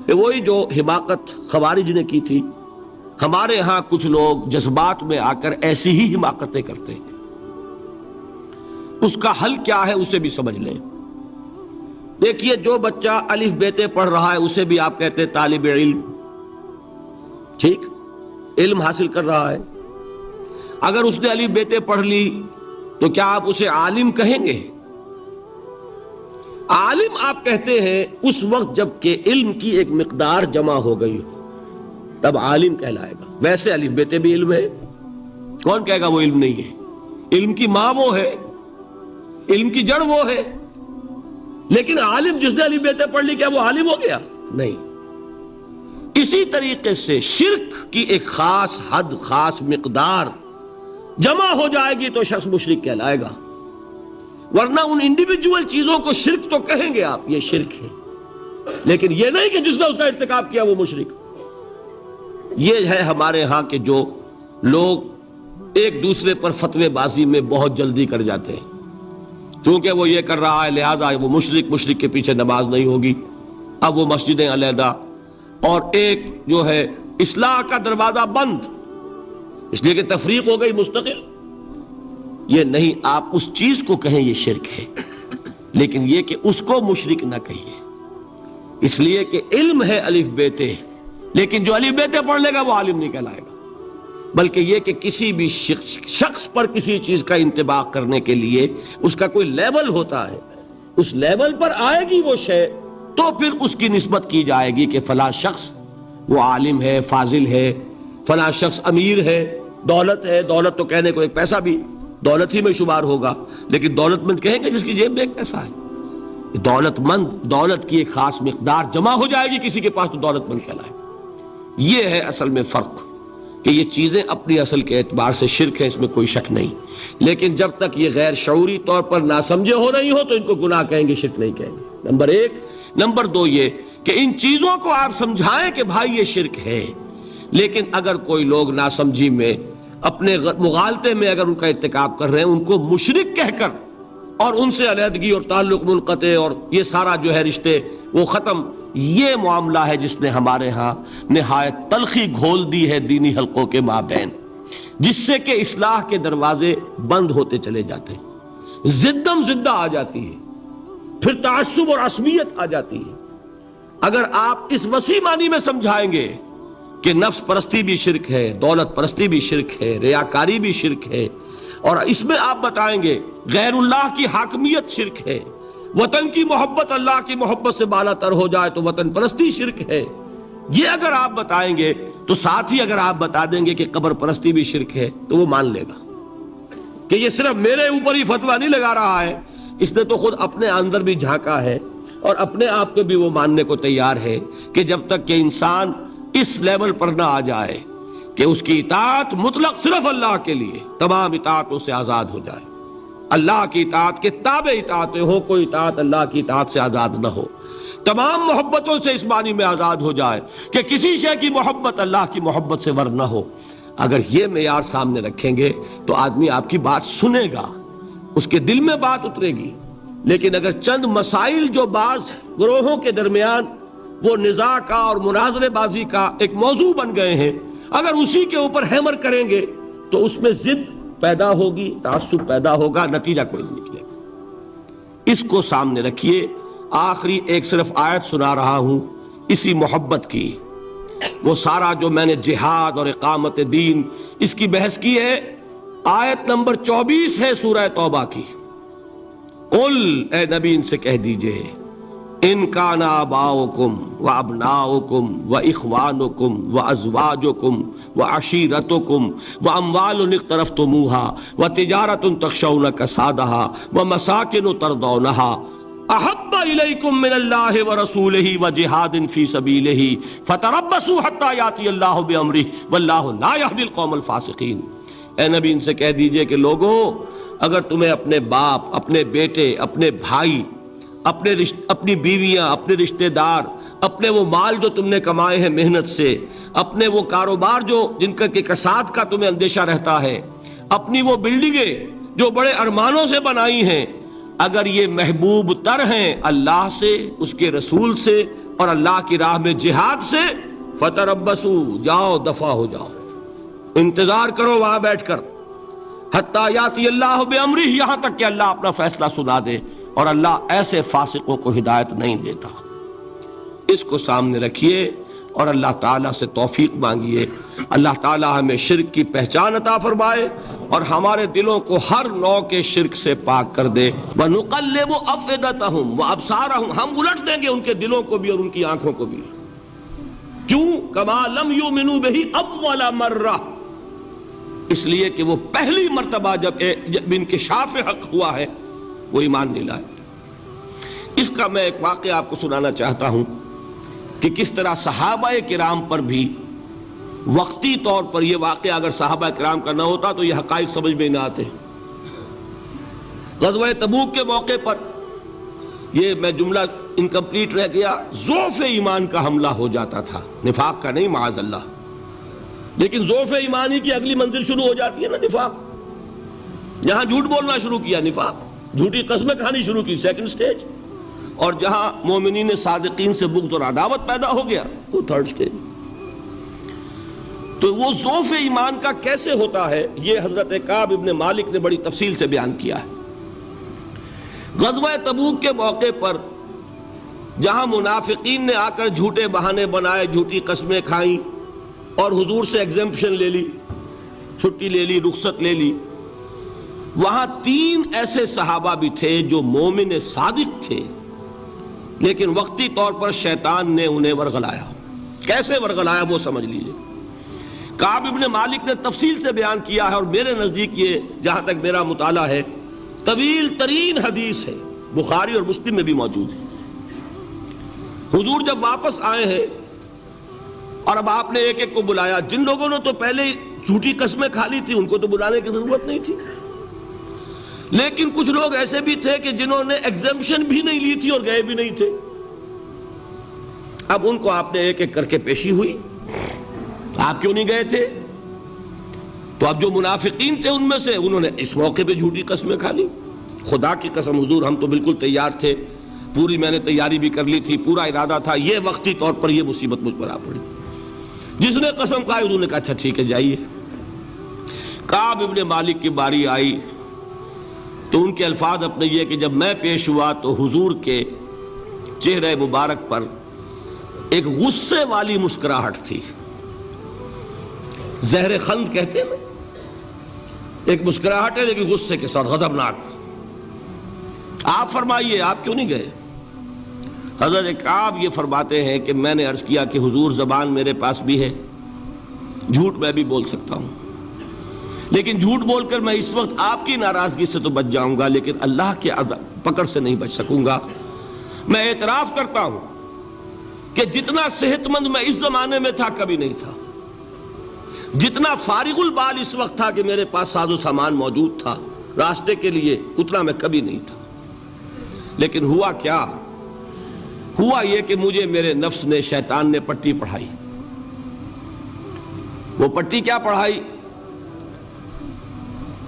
کہ وہی جو حماقت خوارج نے کی تھی، ہمارے ہاں کچھ لوگ جذبات میں آ کر ایسی ہی حماقتیں کرتے ہیں. اس کا حل کیا ہے اسے بھی سمجھ لیں. دیکھیے، جو بچہ الف بیتے پڑھ رہا ہے اسے بھی آپ کہتے ہیں طالب علم، ٹھیک، علم حاصل کر رہا ہے. اگر اس نے الف بیتے پڑھ لی تو کیا آپ اسے عالم کہیں گے؟ عالم آپ کہتے ہیں اس وقت جب کہ علم کی ایک مقدار جمع ہو گئی ہو، تب عالم کہلائے گا. ویسے الف بیتے بھی علم ہے، کون کہے گا وہ علم نہیں ہے؟ علم کی ماں وہ ہے، علم کی جڑ وہ ہے. لیکن عالم جس نے الف بیتے پڑھ لی کیا وہ عالم ہو گیا؟ نہیں. اسی طریقے سے شرک کی ایک خاص حد، خاص مقدار جمع ہو جائے گی تو شخص مشرک کہلائے گا، ورنہ ان انڈیویجول چیزوں کو شرک تو کہیں گے آپ، یہ شرک ہے، لیکن یہ نہیں کہ جس نے اس کا ارتکاب کیا وہ مشرک. یہ ہے ہمارے ہاں کہ جو لوگ ایک دوسرے پر فتوے بازی میں بہت جلدی کر جاتے ہیں، چونکہ وہ یہ کر رہا ہے لہذا وہ مشرک کے پیچھے نماز نہیں ہوگی، اب وہ مسجدیں علیحدہ، اور ایک جو ہے اصلاح کا دروازہ بند، اس لیے کہ تفریق ہو گئی مستقل۔ یہ نہیں، آپ اس چیز کو کہیں یہ شرک ہے، لیکن یہ کہ اس کو مشرک نہ کہیے، اس لیے کہ علم ہے الف بیتے، لیکن جو الف بیتے پڑھ لے گا وہ عالم نہیں کہلائے گا، بلکہ یہ کہ کسی بھی شخص پر کسی چیز کا انطباق کرنے کے لیے اس کا کوئی لیول ہوتا ہے، اس لیول پر آئے گی وہ شے تو پھر اس کی نسبت کی جائے گی کہ فلاں شخص وہ عالم ہے، فاضل ہے، فلاں شخص امیر ہے، دولت ہے، دولت تو کہنے کو ایک پیسہ بھی دولت ہی میں شمار ہوگا، لیکن دولت مند کہیں گے جس کی جیب میں ایک پیسہ ہے۔ دولت مند، دولت کی ایک خاص مقدار جمع ہو جائے گی کسی کے پاس تو دولت مند کہلائے۔ یہ ہے اصل میں فرق، کہ یہ چیزیں اپنی اصل کے اعتبار سے شرک ہے، اس میں کوئی شک نہیں، لیکن جب تک یہ غیر شعوری طور پر ناسمجھے ہو رہی ہو تو ان کو گناہ کہیں گے، شرک نہیں کہیں گے، نمبر ایک۔ نمبر دو یہ کہ ان چیزوں کو آپ سمجھائیں کہ بھائی یہ شرک ہے، لیکن اگر کوئی لوگ ناسمجھی میں اپنے مغالطے میں اگر ان کا ارتکاب کر رہے ہیں، ان کو مشرک کہہ کر اور ان سے علیحدگی اور تعلق منقطع اور یہ سارا جو ہے رشتے وہ ختم، یہ معاملہ ہے جس نے ہمارے ہاں نہایت تلخی گھول دی ہے دینی حلقوں کے مابین، جس سے کہ اصلاح کے دروازے بند ہوتے چلے جاتے ہیں، زدم زدہ آ جاتی ہے، پھر تعصب اور عصبیت آ جاتی ہے۔ اگر آپ اس وسیع معنی میں سمجھائیں گے کہ نفس پرستی بھی شرک ہے، دولت پرستی بھی شرک ہے، ریاکاری بھی شرک ہے، اور اس میں آپ بتائیں گے غیر اللہ کی حاکمیت شرک ہے، وطن کی محبت اللہ کی محبت سے بالا تر ہو جائے تو وطن پرستی شرک ہے، یہ اگر آپ بتائیں گے تو ساتھ ہی اگر آپ بتا دیں گے کہ قبر پرستی بھی شرک ہے تو وہ مان لے گا کہ یہ صرف میرے اوپر ہی فتویٰ نہیں لگا رہا ہے، اس نے تو خود اپنے اندر بھی جھانکا ہے اور اپنے آپ کو بھی وہ ماننے کو تیار ہے کہ جب تک کہ انسان اس لیول پر نہ آ جائے کہ اس کی اطاعت مطلق صرف اللہ کے لیے، تمام اطاعتوں سے آزاد ہو جائے، اللہ کی اطاعت کے تابع اطاعتیں ہو، کوئی اطاعت اللہ کی اطاعت سے آزاد نہ ہو، تمام محبتوں سے اس معنی میں آزاد ہو جائے کہ کسی شے کی محبت اللہ کی محبت سے ور نہ ہو، اگر یہ معیار سامنے رکھیں گے تو آدمی آپ کی بات سنے گا، اس کے دل میں بات اترے گی۔ لیکن اگر چند مسائل جو بعض گروہوں کے درمیان وہ نزاع کا اور مناظرے بازی کا ایک موضوع بن گئے ہیں، اگر اسی کے اوپر ہیمر کریں گے تو اس میں ضد پیدا ہوگی، تعصب پیدا ہوگا، نتیجہ کوئی نہیں نکلے گا۔ اس کو سامنے رکھیے۔ آخری ایک صرف آیت سنا رہا ہوں اسی محبت کی، وہ سارا جو میں نے جہاد اور اقامت دین اس کی بحث کی ہے، آیت نمبر 24 ہے سورہ توبہ کی۔ قل، اے نبی ان سے کہہ دیجئے، ان کان آباؤکم وابناؤکم واخوانکم وازواجکم وعشیرتکم واموال اقترفتموها وتجارۃ تخشون کسادها ومساکن ترضونها احب الیکم من اللہ ورسولہ وجہاد فی سبیلہ فتربصوا حتی یاتی اللہ بامرہ واللہ لا یہدی القوم الفاسقین۔ اے نبی ان سے کہہ دیجئے کہ لوگوں، اگر تمہیں اپنے باپ، اپنے بیٹے، اپنے بھائی، اپنی بیویاں، اپنے رشتہ دار، اپنے وہ مال جو تم نے کمائے ہیں محنت سے، اپنے وہ کاروبار جو جن کا کہ کساد کا تمہیں اندیشہ رہتا ہے، اپنی وہ بلڈنگیں جو بڑے ارمانوں سے بنائی ہیں، اگر یہ محبوب تر ہیں اللہ سے، اس کے رسول سے اور اللہ کی راہ میں جہاد سے، فتربصوا، جاؤ دفع ہو جاؤ، انتظار کرو وہاں بیٹھ کر، حتی یاتی اللہ بامرہ، یہاں تک کہ اللہ اپنا فیصلہ سنا دے، اور اللہ ایسے فاسقوں کو ہدایت نہیں دیتا۔ اس کو سامنے رکھیے اور اللہ تعالیٰ سے توفیق مانگیے، اللہ تعالیٰ ہمیں شرک کی پہچان عطا فرمائے اور ہمارے دلوں کو ہر نوع کے شرک سے پاک کر دے۔ وَنُقَلِّبُ أَفْئِدَتَهُمْ وَأَبْصَارَهُمْ، ہم الٹ دیں گے ان کے دلوں کو بھی اور ان کی آنکھوں کو بھی۔ کیوں؟ كَمَا لَمْ يُؤْمِنُوا بِهِ أَوَّلَ مَرَّةٍ، اس لیے کہ وہ پہلی مرتبہ جب انکشاف حق ہوا ہے وہ ایمان نہیں لائے۔ اس کا میں ایک واقعہ آپ کو سنانا چاہتا ہوں کہ کس طرح صحابہ کرام پر بھی وقتی طور پر یہ واقعہ اگر صحابہ کرام کا نہ ہوتا تو یہ حقائق سمجھ میں نہ آتے۔ غزوہ تبوک کے موقع پر یہ میں جملہ انکمپلیٹ رہ گیا، ضعف ایمان کا حملہ ہو جاتا تھا، نفاق کا نہیں معاذ اللہ، لیکن ضعف ایمانی کی اگلی منزل شروع ہو جاتی ہے نا نفاق. جہاں جھوٹ بولنا شروع کیا نفاق, جھوٹی قسمیں کھانی شروع کی سیکنڈ سٹیج, اور جہاں مومنین صادقین سے بغض اور عداوت پیدا ہو گیا وہ تھرڈ سٹیج. تو وہ ضعف ایمان کا کیسے ہوتا ہے یہ حضرت کعب ابن مالک نے بڑی تفصیل سے بیان کیا ہے. غزوہ تبوک کے موقع پر جہاں منافقین نے آ کر جھوٹے بہانے بنائے, جھوٹی قسمیں کھائیں اور حضور سے ایگزمپشن لے لی, چھٹی لے لی, رخصت لے لی, وہاں 3 ایسے صحابہ بھی تھے جو مومن صادق تھے, لیکن وقتی طور پر شیطان نے انہیں ورغلایا. کیسے ورغلایا وہ سمجھ لیجئے. کعب ابن مالک نے تفصیل سے بیان کیا ہے, اور میرے نزدیک یہ جہاں تک میرا مطالعہ ہے طویل ترین حدیث ہے, بخاری اور مسلم میں بھی موجود ہے. حضور جب واپس آئے ہیں اور اب آپ نے ایک ایک کو بلایا, جن لوگوں نے تو پہلے جھوٹی قسمیں کھا لی تھی ان کو تو بلانے کی ضرورت نہیں تھی, لیکن کچھ لوگ ایسے بھی تھے کہ جنہوں نے ایگزمپشن بھی نہیں لی تھی اور گئے بھی نہیں تھے. اب ان کو آپ نے ایک ایک کر کے پیشی ہوئی, آپ کیوں نہیں گئے تھے؟ تو اب جو منافقین تھے ان میں سے انہوں نے اس موقع پہ جھوٹی قسمیں کھا لی. خدا کی قسم حضور ہم تو بالکل تیار تھے, پوری میں نے تیاری بھی کر لی تھی, پورا ارادہ تھا, یہ وقتی طور پر یہ مصیبت مجھ پر آ پڑی. جس نے قسم کھائی انہوں نے کہا اچھا ٹھیک ہے جائیے. کعب ابن مالک کی باری آئی تو ان کے الفاظ اپنے یہ کہ جب میں پیش ہوا تو حضور کے چہرے مبارک پر ایک غصے والی مسکراہٹ تھی. زہر خند کہتے ہیں نا, ایک مسکراہٹ ہے لیکن غصے کے ساتھ, غضبناک. آپ فرمائیے آپ کیوں نہیں گئے؟ حضرت کعب یہ فرماتے ہیں کہ میں نے عرض کیا کہ حضور زبان میرے پاس بھی ہے, جھوٹ میں بھی بول سکتا ہوں, لیکن جھوٹ بول کر میں اس وقت آپ کی ناراضگی سے تو بچ جاؤں گا لیکن اللہ کے پکڑ سے نہیں بچ سکوں گا. میں اعتراف کرتا ہوں کہ جتنا صحت مند میں اس زمانے میں تھا کبھی نہیں تھا, جتنا فارغ البال اس وقت تھا کہ میرے پاس ساز و سامان موجود تھا راستے کے لیے, اتنا میں کبھی نہیں تھا. لیکن ہوا کیا؟ ہوا یہ کہ مجھے میرے نفس نے, شیطان نے پٹی پڑھائی. وہ پٹی کیا پڑھائی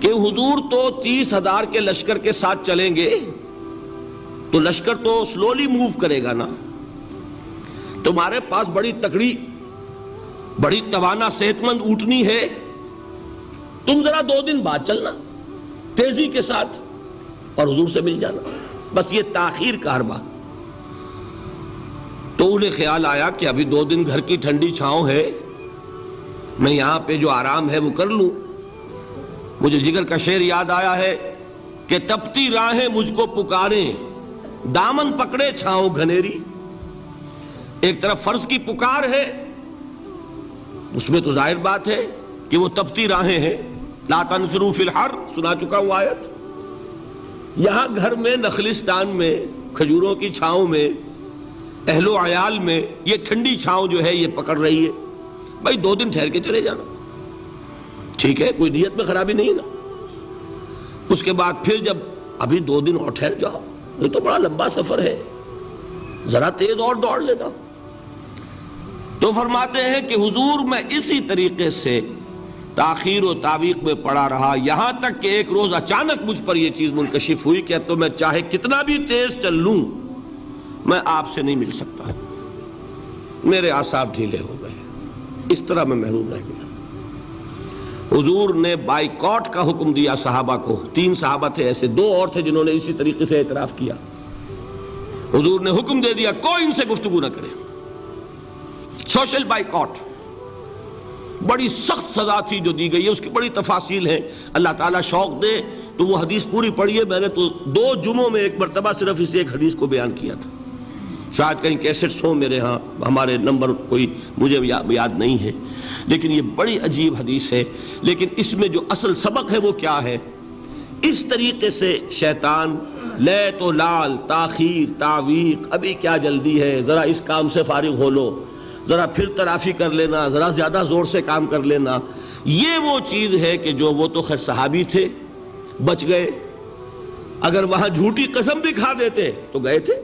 کہ حضور تو 30,000 کے لشکر کے ساتھ چلیں گے تو لشکر تو سلولی موو کرے گا نا, تمہارے پاس بڑی تکڑی, بڑی توانا صحت مند اونٹنی ہے, تم ذرا 2 دن بعد چلنا تیزی کے ساتھ اور حضور سے مل جانا, بس یہ تاخیر کا حربہ. تو انہیں خیال آیا کہ ابھی 2 دن گھر کی ٹھنڈی چھاؤں ہے, میں یہاں پہ جو آرام ہے وہ کر لوں. مجھے جگر کا شعر یاد آیا ہے کہ تپتی راہیں مجھ کو پکاریں, دامن پکڑے چھاؤں گھنیری. ایک طرف فرض کی پکار ہے, اس میں تو ظاہر بات ہے کہ وہ تپتی راہیں ہیں, لا تنفروا فی الحر سنا چکا ہوں آیت. یہاں گھر میں, نخلستان میں, کھجوروں کی چھاؤں میں, اہل و عیال میں یہ ٹھنڈی چھاؤں جو ہے یہ پکڑ رہی ہے, بھائی 2 دن ٹھہر کے چلے جانا, ٹھیک ہے, کوئی نیت میں خرابی نہیں نا. اس کے بعد پھر جب ابھی 2 دن اور ٹھہر جاؤ, یہ تو بڑا لمبا سفر ہے, ذرا تیز اور دوڑ لینا. تو فرماتے ہیں کہ حضور میں اسی طریقے سے تاخیر و تعویق میں پڑا رہا, یہاں تک کہ ایک روز اچانک مجھ پر یہ چیز منکشف ہوئی کہ تو میں چاہے کتنا بھی تیز چل لوں میں آپ سے نہیں مل سکتا, میرے اعصاب ڈھیلے ہو گئے, اس طرح میں محروم رہ گیا. حضور نے بائیکاٹ کا حکم دیا صحابہ کو. 3 صحابہ تھے ایسے, 2 اور تھے جنہوں نے اسی طریقے سے اعتراف کیا. حضور نے حکم دے دیا کوئی ان سے گفتگو نہ کرے, سوشل بائیکاٹ. بڑی سخت سزا تھی جو دی گئی ہے, اس کی بڑی تفاصیل ہیں, اللہ تعالیٰ شوق دے تو وہ حدیث پوری پڑھیے. میں نے تو 2 جمعوں میں ایک مرتبہ صرف اس ایک حدیث کو بیان کیا تھا, شاید کہیں کیسٹس ہوں میرے ہاں, ہمارے نمبر کوئی مجھے یاد نہیں ہے, لیکن یہ بڑی عجیب حدیث ہے. لیکن اس میں جو اصل سبق ہے وہ کیا ہے؟ اس طریقے سے شیطان لے تو لال, تاخیر, تعویق, ابھی کیا جلدی ہے, ذرا اس کام سے فارغ ہو لو, ذرا پھر تلافی کر لینا, ذرا زیادہ زور سے کام کر لینا, یہ وہ چیز ہے کہ جو وہ تو خیر صحابی تھے بچ گئے, اگر وہاں جھوٹی قسم بھی کھا دیتے تو گئے تھے.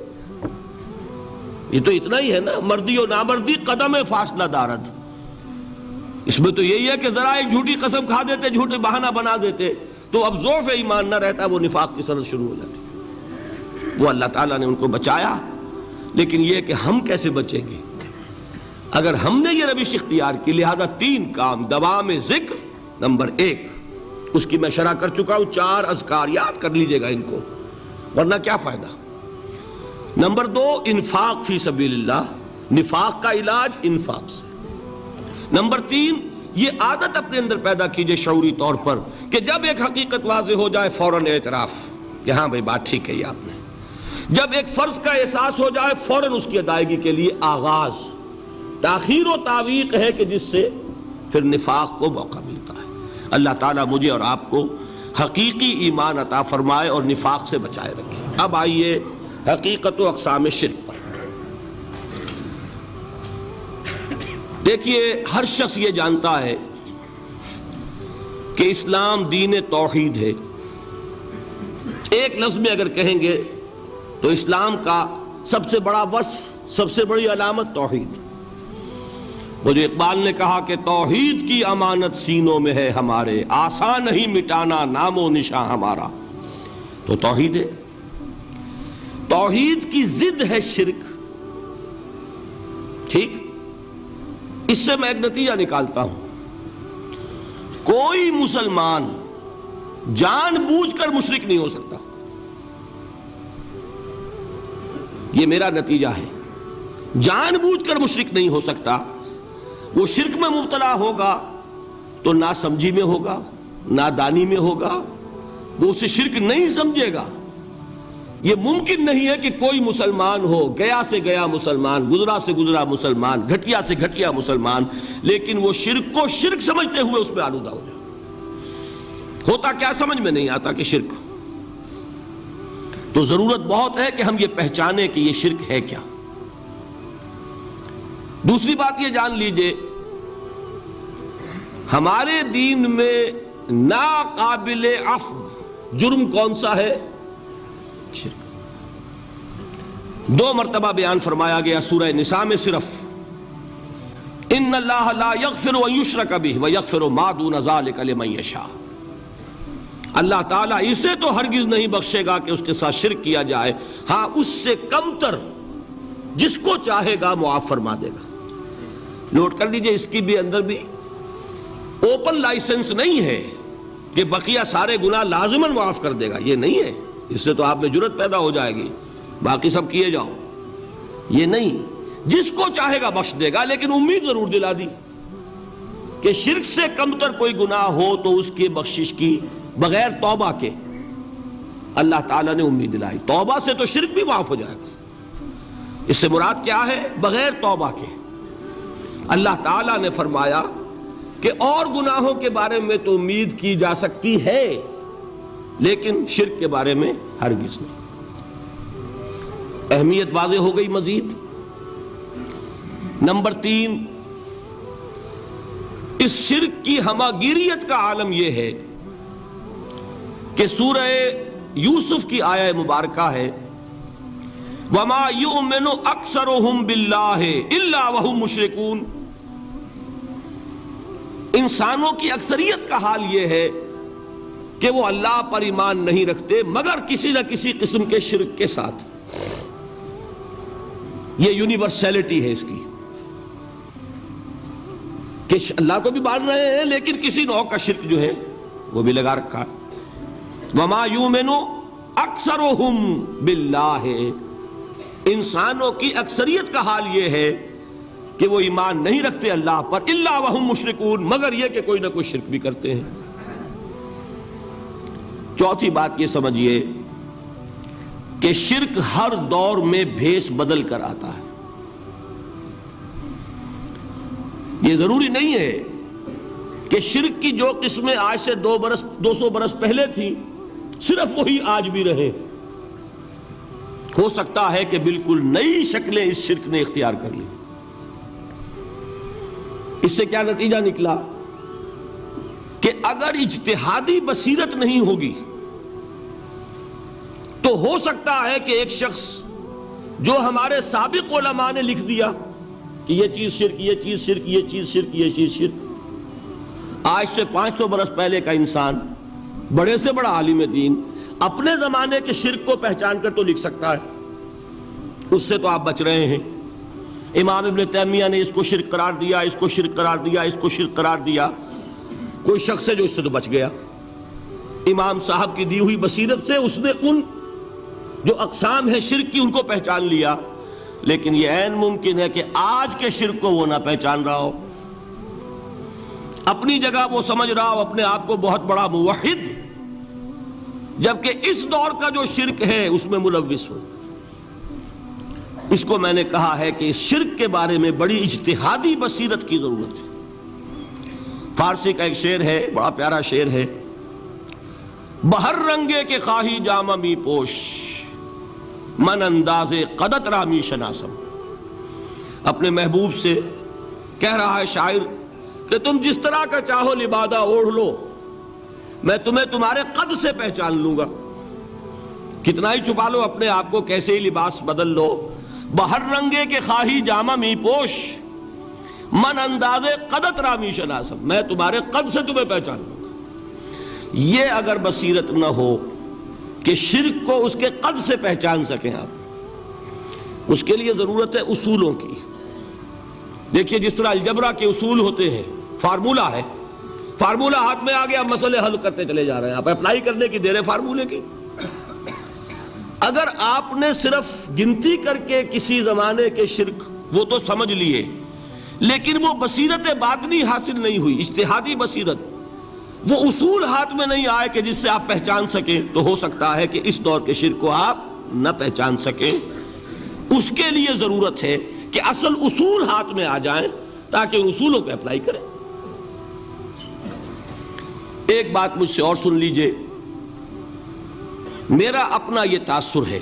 یہ تو اتنا ہی ہے نا, مردی و نامردی قدم فاصلہ دارد, اس میں تو یہی ہے کہ ذرا ایک جھوٹی قسم کھا دیتے، جھوٹے بہانہ بنا دیتے تو اب ضعف ایمان نہ رہتا، وہ نفاق کی سند شروع ہو جاتی۔ وہ اللہ تعالیٰ نے ان کو بچایا، لیکن یہ کہ ہم کیسے بچیں گے اگر ہم نے یہ روش اختیار کی؟ لہذا 3 کام، دوام ذکر نمبر 1، اس کی میں شرح کر چکا ہوں، 4 اذکار یاد کر لیجئے گا ان کو، ورنہ کیا فائدہ۔ نمبر 2، انفاق فی سبیل اللہ، نفاق کا علاج انفاق سے۔ نمبر 3، یہ عادت اپنے اندر پیدا کیجئے شعوری طور پر کہ جب ایک حقیقت واضح ہو جائے فوراً اعتراف کہ ہاں بھائی بات ٹھیک کہی آپ نے۔ جب ایک فرض کا احساس ہو جائے فوراً اس کی ادائیگی کے لیے آغاز۔ تاخیر و تعویق ہے کہ جس سے پھر نفاق کو موقع ملتا ہے۔ اللہ تعالیٰ مجھے اور آپ کو حقیقی ایمان عطا فرمائے اور نفاق سے بچائے رکھے۔ اب آئیے حقیقت و اقسام شرک پر۔ دیکھیے، ہر شخص یہ جانتا ہے کہ اسلام دین توحید ہے۔ ایک لفظ میں اگر کہیں گے تو اسلام کا سب سے بڑا وصف، سب سے بڑی علامت توحید۔ وہ جو اقبال نے کہا کہ توحید کی امانت سینوں میں ہے ہمارے، آسان نہیں مٹانا نام و نشاں ہمارا، تو توحید ہے۔ توحید کی ضد ہے شرک، ٹھیک؟ اس سے میں ایک نتیجہ نکالتا ہوں، کوئی مسلمان جان بوجھ کر مشرک نہیں ہو سکتا، یہ میرا نتیجہ ہے۔ جان بوجھ کر مشرک نہیں ہو سکتا، وہ شرک میں مبتلا ہوگا تو ناسمجھی میں ہوگا، نادانی میں ہوگا، وہ اسے شرک نہیں سمجھے گا۔ یہ ممکن نہیں ہے کہ کوئی مسلمان ہو، گیا سے گیا مسلمان، گزرا سے گزرا مسلمان، گھٹیا سے گھٹیا مسلمان، لیکن وہ شرک کو شرک سمجھتے ہوئے اس میں آلودہ ہو جائے۔ ہوتا کیا سمجھ میں نہیں آتا کہ شرک، تو ضرورت بہت ہے کہ ہم یہ پہچانیں کہ یہ شرک ہے کیا۔ دوسری بات یہ جان لیجئے، ہمارے دین میں ناقابل عفو جرم کون سا ہے؟ شرک۔ 2 مرتبہ بیان فرمایا گیا سورہ نساء میں صرف، ان اللہ لا یغفر ان یشرک بہ ویغفر ما دون ذلک لمن یشاء۔ اللہ تعالیٰ اسے تو ہرگز نہیں بخشے گا کہ اس کے ساتھ شرک کیا جائے، ہاں اس سے کم تر جس کو چاہے گا معاف فرما دے گا۔ نوٹ کر لیجئے، اس کی بھی اندر بھی اوپن لائسنس نہیں ہے کہ بقیہ سارے گناہ لازماً معاف کر دے گا، یہ نہیں ہے۔ اس سے تو آپ میں جرت پیدا ہو جائے گی، باقی سب کیے جاؤ، یہ نہیں۔ جس کو چاہے گا بخش دے گا، لیکن امید ضرور دلا دی کہ شرک سے کم تر کوئی گناہ ہو تو اس کی بخشش کی بغیر توبہ کے اللہ تعالیٰ نے امید دلائی۔ توبہ سے تو شرک بھی معاف ہو جائے گا، اس سے مراد کیا ہے؟ بغیر توبہ کے۔ اللہ تعالیٰ نے فرمایا کہ اور گناہوں کے بارے میں تو امید کی جا سکتی ہے، لیکن شرک کے بارے میں ہرگز نہیں۔ اہمیت واضح ہو گئی مزید۔ نمبر 3، اس شرک کی ہماگیریت کا عالم یہ ہے کہ سورہ یوسف کی آیہ مبارکہ ہے، وَمَا يُؤْمِنُ أَكْثَرُهُمْ بِاللَّهِ إِلَّا وَهُمْ مُشْرِكُونَ۔ انسانوں کی اکثریت کا حال یہ ہے کہ وہ اللہ پر ایمان نہیں رکھتے مگر کسی نہ کسی قسم کے شرک کے ساتھ۔ یہ یونیورسلٹی ہے اس کی کہ اللہ کو بھی مان رہے ہیں لیکن کسی نوع کا شرک جو ہے وہ بھی لگا رکھا ہے۔ وَمَا يُؤْمِنُ أَكْثَرُهُمْ بِاللَّهِ، انسانوں کی اکثریت کا حال یہ ہے کہ وہ ایمان نہیں رکھتے اللہ پر، الا وہم مشرکون، مگر یہ کہ کوئی نہ کوئی شرک بھی کرتے ہیں۔ چوتھی بات یہ سمجھیے کہ شرک ہر دور میں بھیس بدل کر آتا ہے۔ یہ ضروری نہیں ہے کہ شرک کی جو قسمیں آج سے 200 برس پہلے تھیں صرف وہی آج بھی رہے۔ ہو سکتا ہے کہ بالکل نئی شکلیں اس شرک نے اختیار کر لی۔ اس سے کیا نتیجہ نکلا کہ اگر اجتہادی بصیرت نہیں ہوگی تو ہو سکتا ہے کہ ایک شخص جو ہمارے سابق علماء نے لکھ دیا کہ یہ چیز شرک، یہ چیز شرک، یہ چیز شرک، یہ چیز شرک، آج سے 500 برس پہلے کا انسان، بڑے سے بڑا عالم دین، اپنے زمانے کے شرک کو پہچان کر تو لکھ سکتا ہے، اس سے تو آپ بچ رہے ہیں۔ امام ابن تیمیہ نے اس کو شرک قرار دیا، اس کو شرک قرار دیا، اس کو شرک قرار دیا، کوئی شخص ہے جو اس سے تو بچ گیا۔ امام صاحب کی دی ہوئی بصیرت سے اس نے ان جو اقسام ہے شرک کی ان کو پہچان لیا، لیکن یہ عین ممکن ہے کہ آج کے شرک کو وہ نہ پہچان رہا ہو۔ اپنی جگہ وہ سمجھ رہا ہو اپنے آپ کو بہت بڑا موحد، جبکہ اس دور کا جو شرک ہے اس میں ملوث ہو۔ اس کو میں نے کہا ہے کہ اس شرک کے بارے میں بڑی اجتہادی بصیرت کی ضرورت ہے۔ فارسی کا ایک شعر ہے، بڑا پیارا شعر ہے، بہر رنگے کے خواہی جامہ می پوش، من انداز قدت رامی شناسم۔ اپنے محبوب سے کہہ رہا ہے شاعر کہ تم جس طرح کا چاہو لبادہ اوڑھ لو، میں تمہیں تمہارے قد سے پہچان لوں گا۔ کتنا ہی چھپا لو اپنے آپ کو، کیسے ہی لباس بدل لو، بہر رنگے کے خواہی جامہ می پوش، من انداز قدت رامی شناسم، میں تمہارے قد سے تمہیں پہچان لوں گا۔ یہ اگر بصیرت نہ ہو کہ شرک کو اس کے قد سے پہچان سکیں آپ، اس کے لیے ضرورت ہے اصولوں کی۔ دیکھیے جس طرح الجبرا کے اصول ہوتے ہیں، فارمولہ ہے، فارمولہ ہاتھ میں آ گیا، مسئلے حل کرتے چلے جا رہے ہیں، آپ اپلائی کرنے کی دیر ہے فارمولے کی۔ اگر آپ نے صرف گنتی کر کے کسی زمانے کے شرک وہ تو سمجھ لیے، لیکن وہ بصیرت باطنی حاصل نہیں ہوئی، اجتہادی بصیرت، وہ اصول ہاتھ میں نہیں آئے کہ جس سے آپ پہچان سکیں، تو ہو سکتا ہے کہ اس دور کے شرک کو آپ نہ پہچان سکیں۔ اس کے لیے ضرورت ہے کہ اصل اصول ہاتھ میں آ جائیں تاکہ ان اصولوں کو اپلائی کریں۔ ایک بات مجھ سے اور سن لیجئے، میرا اپنا یہ تاثر ہے،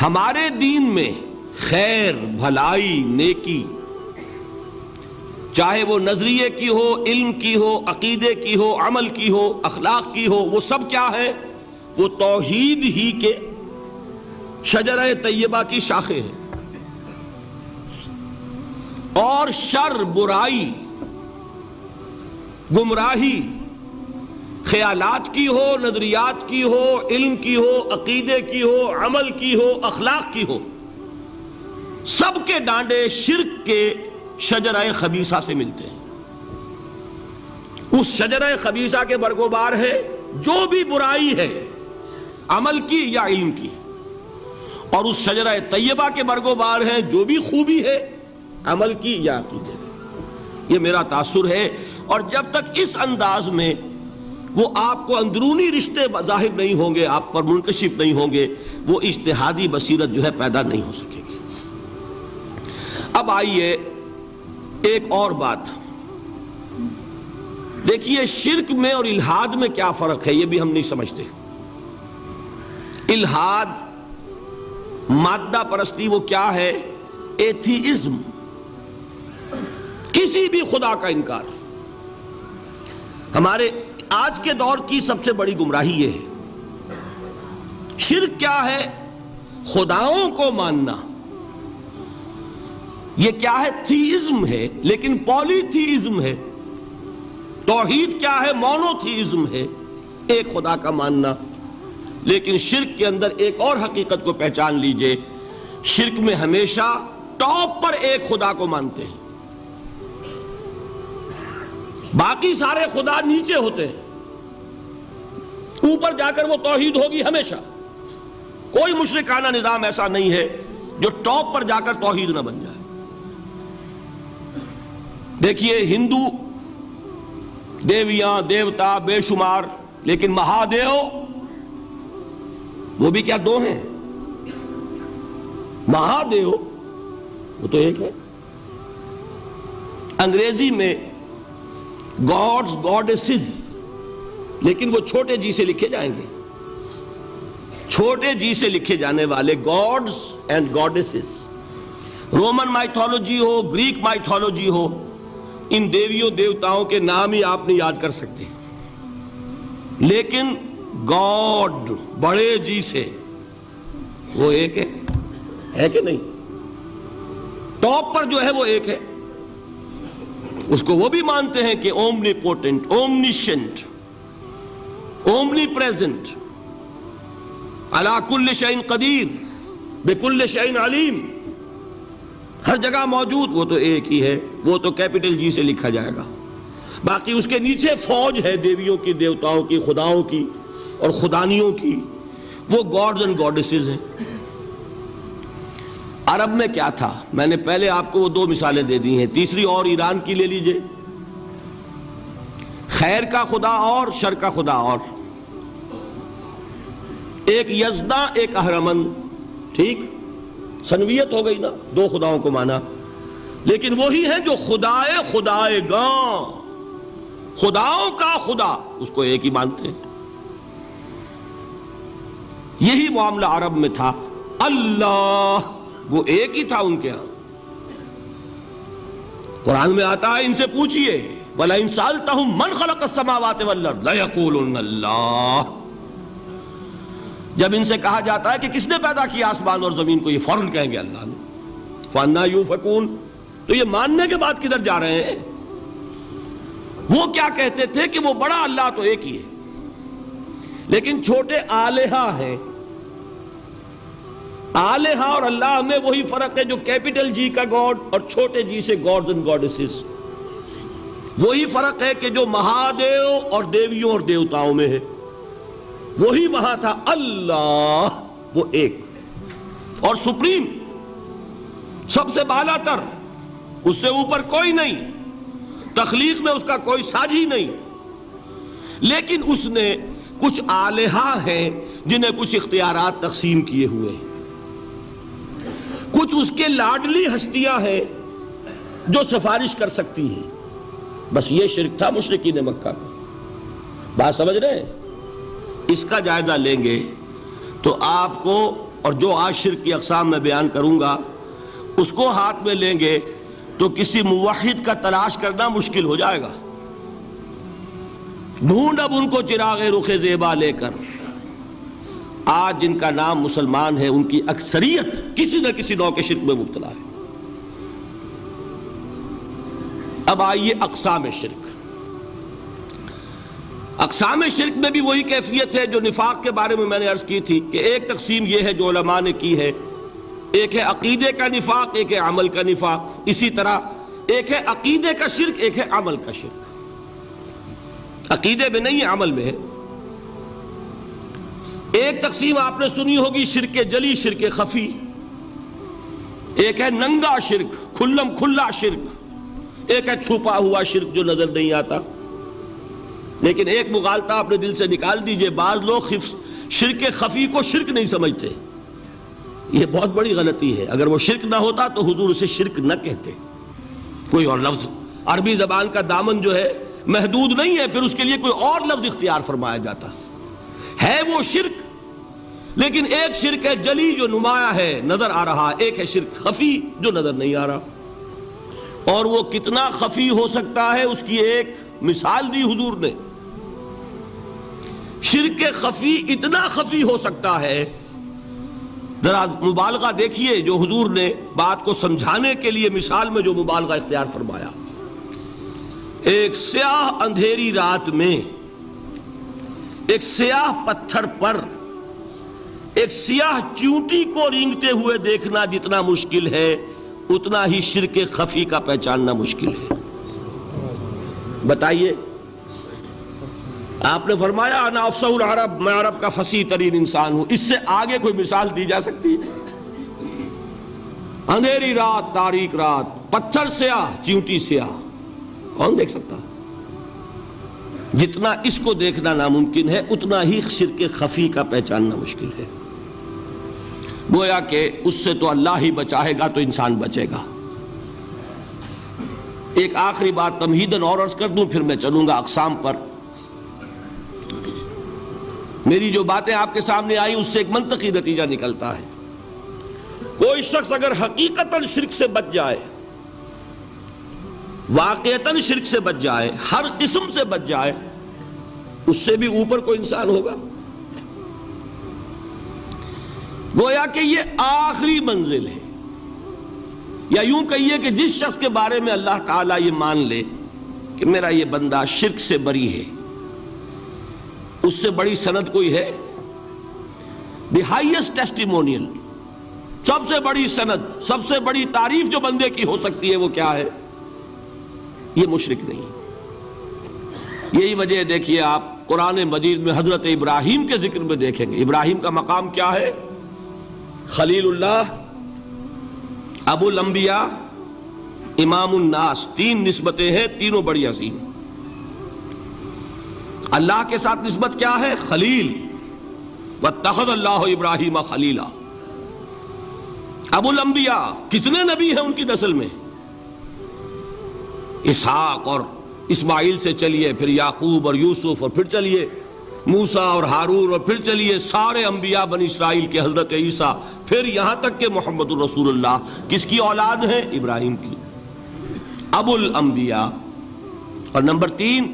ہمارے دین میں خیر، بھلائی، نیکی، چاہے وہ نظریے کی ہو، علم کی ہو، عقیدے کی ہو، عمل کی ہو، اخلاق کی ہو، وہ سب کیا ہے؟ وہ توحید ہی کے شجرہ طیبہ کی شاخیں ہیں۔ اور شر، برائی، گمراہی، خیالات کی ہو، نظریات کی ہو، علم کی ہو، عقیدے کی ہو، عمل کی ہو، اخلاق کی ہو، سب کے ڈانڈے شرک کے شجرہ خبیثہ سے ملتے ہیں۔ اس شجرہ خبیثہ کے برگوبار ہے جو بھی برائی ہے، عمل کی یا علم کی، اور اس شجرہ طیبہ کے برگوبار ہے جو بھی خوبی ہے، عمل کی یا عقیدے کی۔ یہ میرا تاثر ہے، اور جب تک اس انداز میں وہ آپ کو اندرونی رشتے ظاہر نہیں ہوں گے، آپ پر منکشف نہیں ہوں گے، وہ اجتہادی بصیرت جو ہے پیدا نہیں ہو سکے گی۔ اب آئیے ایک اور بات دیکھیے، شرک میں اور الحاد میں کیا فرق ہے، یہ بھی ہم نہیں سمجھتے۔ الحاد، مادہ پرستی، وہ کیا ہے؟ ایتھیزم، کسی بھی خدا کا انکار۔ ہمارے آج کے دور کی سب سے بڑی گمراہی یہ ہے۔ شرک کیا ہے؟ خداؤں کو ماننا۔ یہ کیا ہے؟ تھیزم ہے، لیکن پولی تھیزم ہے۔ توحید کیا ہے؟ مونو تھیزم ہے، ایک خدا کا ماننا۔ لیکن شرک کے اندر ایک اور حقیقت کو پہچان لیجئے، شرک میں ہمیشہ ٹاپ پر ایک خدا کو مانتے ہیں، باقی سارے خدا نیچے ہوتے ہیں، اوپر جا کر وہ توحید ہوگی ہمیشہ۔ کوئی مشرکانہ نظام ایسا نہیں ہے جو ٹاپ پر جا کر توحید نہ بن جائے۔ دیکھیے ہندو دیویاں، دیوتا بے شمار، لیکن مہادیو وہ بھی کیا دو ہیں؟ مہادیو وہ تو ایک ہے۔ انگریزی میں گاڈز، گاڈیسز، لیکن وہ چھوٹے جی سے لکھے جائیں گے، چھوٹے جی سے لکھے جانے والے gods and goddesses. Roman mythology ہو، گریک مائتھولوجی ہو، ان دیویوں دیوتاؤں کے نام ہی آپ نہیں یاد کر سکتے، لیکن گاڈ بڑے جی سے وہ ایک ہے کہ نہیں؟ ٹاپ پر جو ہے وہ ایک ہے۔ اس کو وہ بھی مانتے ہیں کہ اومنی پوٹنٹ، اومنیشنٹ، اومنی پریزنٹ، علی کل شیء قدیر، بکل شیء علیم، ہر جگہ موجود، وہ تو ایک ہی ہے، وہ تو کیپٹل جی سے لکھا جائے گا۔ باقی اس کے نیچے فوج ہے دیویوں کی، دیوتاؤں کی، خداؤں کی اور خدانیوں کی، وہ گاڈز اینڈ گاڈیسز ہیں۔ عرب میں کیا تھا؟ میں نے پہلے آپ کو وہ دو مثالیں دے دی ہیں، تیسری اور ایران کی لے لیجئے۔ خیر کا خدا اور شر کا خدا اور، ایک یزداں ایک اہرمن، ٹھیک، سنویت ہو گئی نا، دو خداؤں کو مانا، لیکن وہی ہے جو خدائے خدائے گاں، خداؤں کا خدا، اس کو ایک ہی مانتے ہیں۔ یہی معاملہ عرب میں تھا، اللہ وہ ایک ہی تھا ان کے ہاں۔ قرآن میں آتا ہے ان سے پوچھئے وَلَئِن سَأَلْتَهُم مَّنْ خَلَقَ السَّمَاوَاتِ وَالْأَرْضَ لَيَقُولُنَّ اللَّهُ، جب ان سے کہا جاتا ہے کہ کس نے پیدا کیا آسمان اور زمین کو، یہ فوراً کہیں گے اللہ نے۔ فَأَنَّىٰ يُؤْفَكُونَ، تو یہ ماننے کے بعد کدھر جا رہے ہیں؟ وہ کیا کہتے تھے کہ وہ بڑا اللہ تو ایک ہی ہے، لیکن چھوٹے آلہہ ہیں۔ آلہہ اور اللہ میں وہی فرق ہے جو کیپٹل جی کا گاڈ اور چھوٹے جی سے گاڈز اینڈ گاڈیسز، وہی فرق ہے کہ جو مہادیو اور دیویوں اور دیوتاؤں میں ہے، وہی وہاں تھا اللہ، وہ ایک اور سپریم، سب سے بالا تر، اس سے اوپر کوئی نہیں، تخلیق میں اس کا کوئی ساجی نہیں، لیکن اس نے کچھ آلہہ ہیں جنہیں کچھ اختیارات تقسیم کیے ہوئے ہیں، کچھ اس کے لاڈلی ہستیاں ہیں جو سفارش کر سکتی ہیں۔ بس یہ شرک تھا مشرکین مکہ کا، بات سمجھ رہے ہیں؟ اس کا جائزہ لیں گے تو آپ کو، اور جو آج شرک کی اقسام میں بیان کروں گا اس کو ہاتھ میں لیں گے تو کسی موحد کا تلاش کرنا مشکل ہو جائے گا۔ ڈھونڈ اب ان کو چراغ رخ زیبا لے کر، آج جن کا نام مسلمان ہے ان کی اکثریت کسی نہ کسی نوع کے شرک میں مبتلا ہے۔ اب آئیے اقسام شرک۔ اقسام شرک میں بھی وہی کیفیت ہے جو نفاق کے بارے میں نے عرض کی تھی کہ ایک تقسیم یہ ہے جو علماء نے کی ہے، ایک ہے عقیدے کا نفاق، ایک ہے عمل کا نفاق، اسی طرح ایک ہے عقیدے کا شرک، ایک ہے عمل کا شرک۔ عقیدے میں نہیں ہے، عمل میں ہے۔ ایک تقسیم آپ نے سنی ہوگی شرک جلی، شرک خفی، ایک ہے ننگا شرک، کھلم کھلا شرک، ایک ہے چھپا ہوا شرک جو نظر نہیں آتا۔ لیکن ایک مغالطہ اپنے دل سے نکال دیجئے، بعض لوگ شرک خفی کو شرک نہیں سمجھتے، یہ بہت بڑی غلطی ہے۔ اگر وہ شرک نہ ہوتا تو حضور اسے شرک نہ کہتے، کوئی اور لفظ، عربی زبان کا دامن جو ہے محدود نہیں ہے، پھر اس کے لیے کوئی اور لفظ اختیار فرمایا جاتا ہے وہ شرک۔ لیکن ایک شرک ہے جلی جو نمایاں ہے، نظر آ رہا، ایک ہے شرک خفی جو نظر نہیں آ رہا، اور وہ کتنا خفی ہو سکتا ہے اس کی ایک مثال دی حضور نے۔ شرک خفی اتنا خفی ہو سکتا ہے، ذرا مبالغہ دیکھیے جو حضور نے بات کو سمجھانے کے لیے مثال میں جو مبالغہ اختیار فرمایا۔ ایک سیاہ اندھیری رات میں ایک سیاہ پتھر پر ایک سیاہ چیونٹی کو رینگتے ہوئے دیکھنا جتنا مشکل ہے، اتنا ہی شرک خفی کا پہچاننا مشکل ہے۔ بتائیے، آپ نے فرمایا انا افصح العرب، میں عرب کا فصیح ترین انسان ہوں، اس سے آگے کوئی مثال دی جا سکتی ہے؟ اندھیری رات، تاریک رات، پتھر سیاہ، چیونٹی سیاہ، کون دیکھ سکتا؟ جتنا اس کو دیکھنا ناممکن ہے اتنا ہی شرک خفی کا پہچاننا مشکل ہے۔ گویا کہ اس سے تو اللہ ہی بچائے گا تو انسان بچے گا۔ ایک آخری بات تمہیداً اور عرض کر دوں، پھر میں چلوں گا اقسام پر۔ میری جو باتیں آپ کے سامنے آئی اس سے ایک منطقی نتیجہ نکلتا ہے، کوئی شخص اگر حقیقتاً شرک سے بچ جائے، واقعتاً شرک سے بچ جائے، ہر قسم سے بچ جائے، اس سے بھی اوپر کوئی انسان ہوگا؟ گویا کہ یہ آخری منزل ہے، یا یوں کہیے کہ جس شخص کے بارے میں اللہ تعالیٰ یہ مان لے کہ میرا یہ بندہ شرک سے بری ہے، اس سے بڑی سند کوئی ہے؟ دی ہائیسٹ ٹیسٹیمونیل، سب سے بڑی سند، سب سے بڑی تعریف جو بندے کی ہو سکتی ہے وہ کیا ہے؟ یہ مشرک نہیں۔ یہی وجہ دیکھیے آپ قرآن مجید میں حضرت ابراہیم کے ذکر میں دیکھیں گے، ابراہیم کا مقام کیا ہے؟ خلیل اللہ، ابو الانبیاء، امام الناس، تین نسبتیں ہیں، تینوں بڑی عظیم۔ اللہ کے ساتھ نسبت کیا ہے؟ خلیل، واتخذ اللہ ابراہیم خلیلا۔ ابو الانبیاء، کتنے نبی ہیں ان کی نسل میں؟ اسحاق اور اسماعیل سے چلیے، پھر یعقوب اور یوسف، اور پھر چلیے موسیٰ اور ہارون، اور پھر چلیے سارے انبیاء بنی اسرائیل کے، حضرت عیسیٰ، پھر یہاں تک کہ محمد الرسول اللہ کس کی اولاد ہے؟ ابراہیم کی، ابو الانبیاء۔ اور نمبر 3،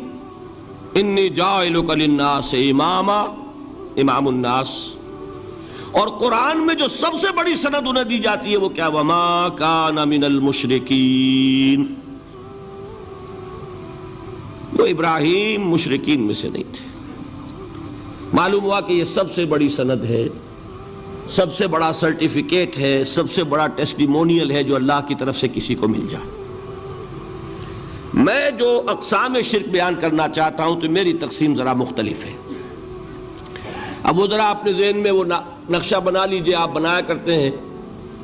انی جاعلک للناس اماما، امام الناس۔ اور قرآن میں جو سب سے بڑی سند انہیں دی جاتی ہے وہ کیا؟ وما کان من المشرکین، وہ ابراہیم مشرکین میں سے نہیں تھے۔ معلوم ہوا کہ یہ سب سے بڑی سند ہے، سب سے بڑا سرٹیفکیٹ ہے، سب سے بڑا ٹیسٹیمونیل ہے جو اللہ کی طرف سے کسی کو مل جائے۔ میں جو اقسام شرک بیان کرنا چاہتا ہوں تو میری تقسیم ذرا مختلف ہے۔ اب وہ ذرا اپنے ذہن میں وہ نقشہ بنا لیجئے، آپ بنایا کرتے ہیں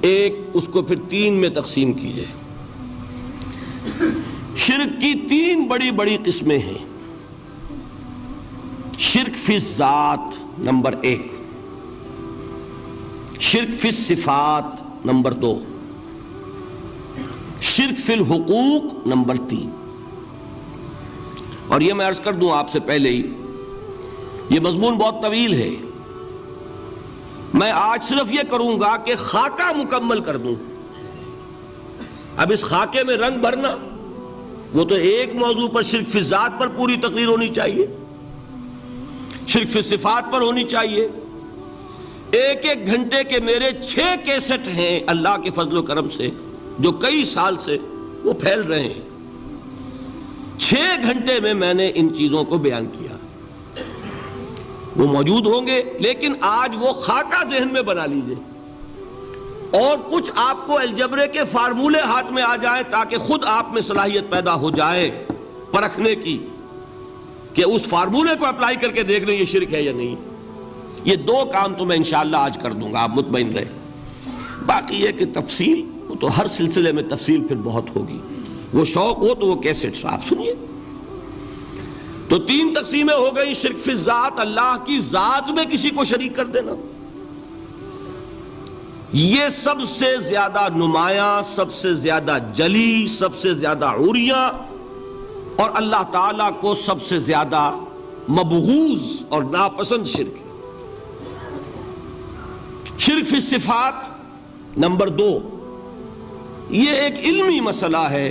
ایک، اس کو پھر 3 میں تقسیم کیجئے۔ شرک کی 3 بڑی بڑی قسمیں ہیں۔ شرک فی الذات نمبر 1، شرک فی الصفات نمبر 2، شرک فی الحقوق نمبر 3۔ اور یہ میں عرض کر دوں آپ سے پہلے ہی، یہ مضمون بہت طویل ہے، میں آج صرف یہ کروں گا کہ خاکہ مکمل کر دوں۔ اب اس خاکے میں رنگ بھرنا، وہ تو ایک موضوع پر شرک فی الذات پر پوری تقریر ہونی چاہیے، شرک فی صفات پر ہونی چاہیے۔ ایک ایک گھنٹے کے میرے 6 کیسٹ ہیں اللہ کے فضل و کرم سے، جو کئی سال سے وہ پھیل رہے ہیں۔ 6 گھنٹے میں نے ان چیزوں کو بیان کیا، وہ موجود ہوں گے، لیکن آج وہ خاکہ ذہن میں بنا لیجئے، اور کچھ آپ کو الجبرے کے فارمولے ہاتھ میں آ جائیں تاکہ خود آپ میں صلاحیت پیدا ہو جائے پرکھنے کی کہ اس فارمولے کو اپلائی کر کے دیکھ لیں یہ شرک ہے یا نہیں۔ یہ 2 کام تو میں انشاءاللہ آج کر دوں گا، آپ مطمئن رہیں۔ باقی یہ کہ تفصیل، وہ تو ہر سلسلے میں تفصیل پھر بہت ہوگی، وہ شوق ہو تو وہ کیسٹس آپ سنیے۔ تو 3 تقسیمیں ہو گئی۔ شرک فی الذات، اللہ کی ذات میں کسی کو شریک کر دینا، یہ سب سے زیادہ نمایاں، سب سے زیادہ جلی، سب سے زیادہ عریاں، اور اللہ تعالیٰ کو سب سے زیادہ مبغوض اور ناپسند شرک ہے۔ شرک فی الصفات نمبر 2، یہ ایک علمی مسئلہ ہے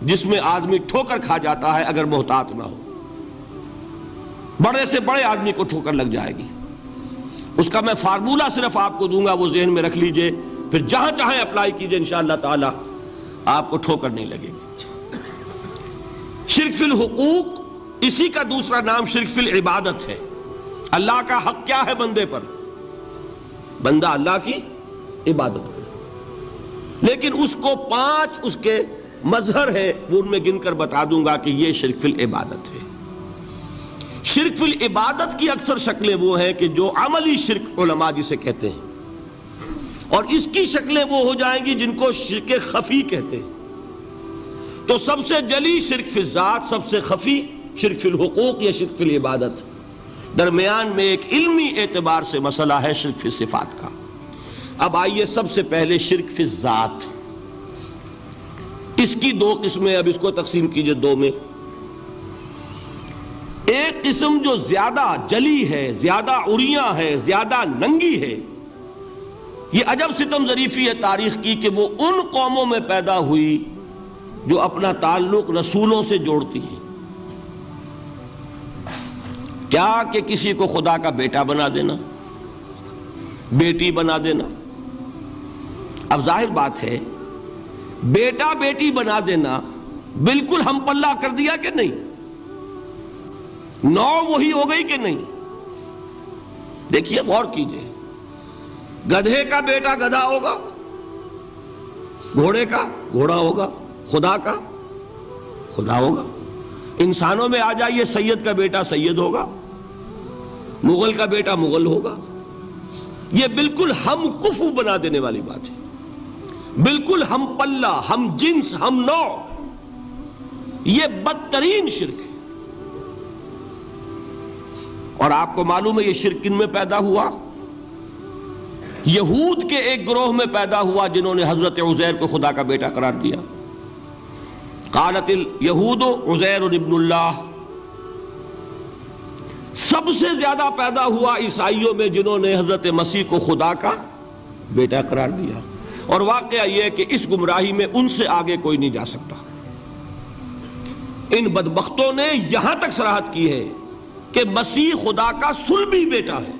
جس میں آدمی ٹھوکر کھا جاتا ہے اگر محتاط نہ ہو۔ بڑے سے بڑے آدمی کو ٹھوکر لگ جائے گی۔ اس کا میں فارمولہ صرف آپ کو دوں گا، وہ ذہن میں رکھ لیجئے، پھر جہاں چاہیں اپلائی کیجئے، انشاءاللہ تعالی آپ کو ٹھوکر نہیں لگے گی۔ شرک فی الحقوق، اسی کا دوسرا نام شرک فی العبادت ہے۔ اللہ کا حق کیا ہے بندے پر؟ بندہ اللہ کی عبادت کرے، لیکن اس کو 5 اس کے مظہر ہیں، وہ ان میں گن کر بتا دوں گا کہ یہ شرک فی العبادت ہے۔ شرک فی العبادت کی اکثر شکلیں وہ ہیں کہ جو عملی شرک علماء جسے کہتے ہیں، اور اس کی شکلیں وہ ہو جائیں گی جن کو شرک خفی کہتے ہیں۔ تو سب سے جلی شرک فی الذات، سب سے خفی شرک فی الحقوق یا شرک فی العبادت، درمیان میں ایک علمی اعتبار سے مسئلہ ہے شرک فی صفات کا۔ اب آئیے سب سے پہلے شرک فی الذات، اس کی 2 قسمیں، اب اس کو تقسیم کیجئے 2 میں۔ ایک قسم جو زیادہ جلی ہے، زیادہ عریاں ہے، زیادہ ننگی ہے، یہ عجب ستم ظریفی ہے تاریخ کی کہ وہ ان قوموں میں پیدا ہوئی جو اپنا تعلق رسولوں سے جوڑتی ہیں۔ کیا کہ کسی کو خدا کا بیٹا بنا دینا، بیٹی بنا دینا۔ اب ظاہر بات ہے بیٹا بیٹی بنا دینا بالکل ہم پلہ کر دیا کہ نہیں؟ نو وہی ہو گئی کہ نہیں؟ دیکھیے غور کیجئے، گدھے کا بیٹا گدھا ہوگا، گھوڑے کا گھوڑا ہوگا، خدا کا خدا ہوگا۔ انسانوں میں آ جائیے، سید کا بیٹا سید ہوگا، مغل کا بیٹا مغل ہوگا۔ یہ بالکل ہم کفو بنا دینے والی بات ہے، بالکل ہم پلہ، ہم جنس، ہم نوع۔ یہ بدترین شرک ہے، اور آپ کو معلوم ہے یہ شرک کن میں پیدا ہوا؟ یہود کے ایک گروہ میں پیدا ہوا جنہوں نے حضرت عزیر کو خدا کا بیٹا قرار دیا۔ قالت الیہود عزیر ابن اللہ۔ سب سے زیادہ پیدا ہوا عیسائیوں میں جنہوں نے حضرت مسیح کو خدا کا بیٹا قرار دیا، اور واقعہ یہ ہے کہ اس گمراہی میں ان سے آگے کوئی نہیں جا سکتا۔ ان بدبختوں نے یہاں تک صراحت کی ہے کہ مسیح خدا کا صلبی بیٹا ہے۔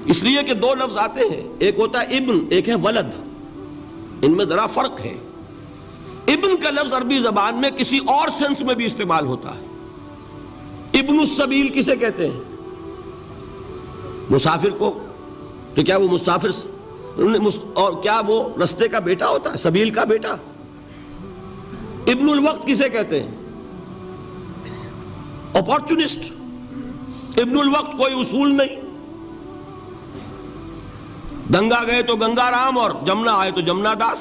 اس لیے کہ دو لفظ آتے ہیں، ایک ہوتا ہے ابن، ایک ہے ولد، ان میں ذرا فرق ہے۔ ابن کا لفظ عربی زبان میں کسی اور سینس میں بھی استعمال ہوتا ہے۔ ابن السبیل کسے کہتے ہیں؟ مسافر کو۔ تو کیا وہ مسافر اور کیا وہ رستے کا بیٹا ہوتا ہے، سبیل کا بیٹا؟ ابن الوقت کسے کہتے ہیں؟ اپارچونسٹ۔ ابن الوقت کوئی اصول نہیں، گنگا گئے تو گنگا رام اور جمنا آئے تو جمنا داس۔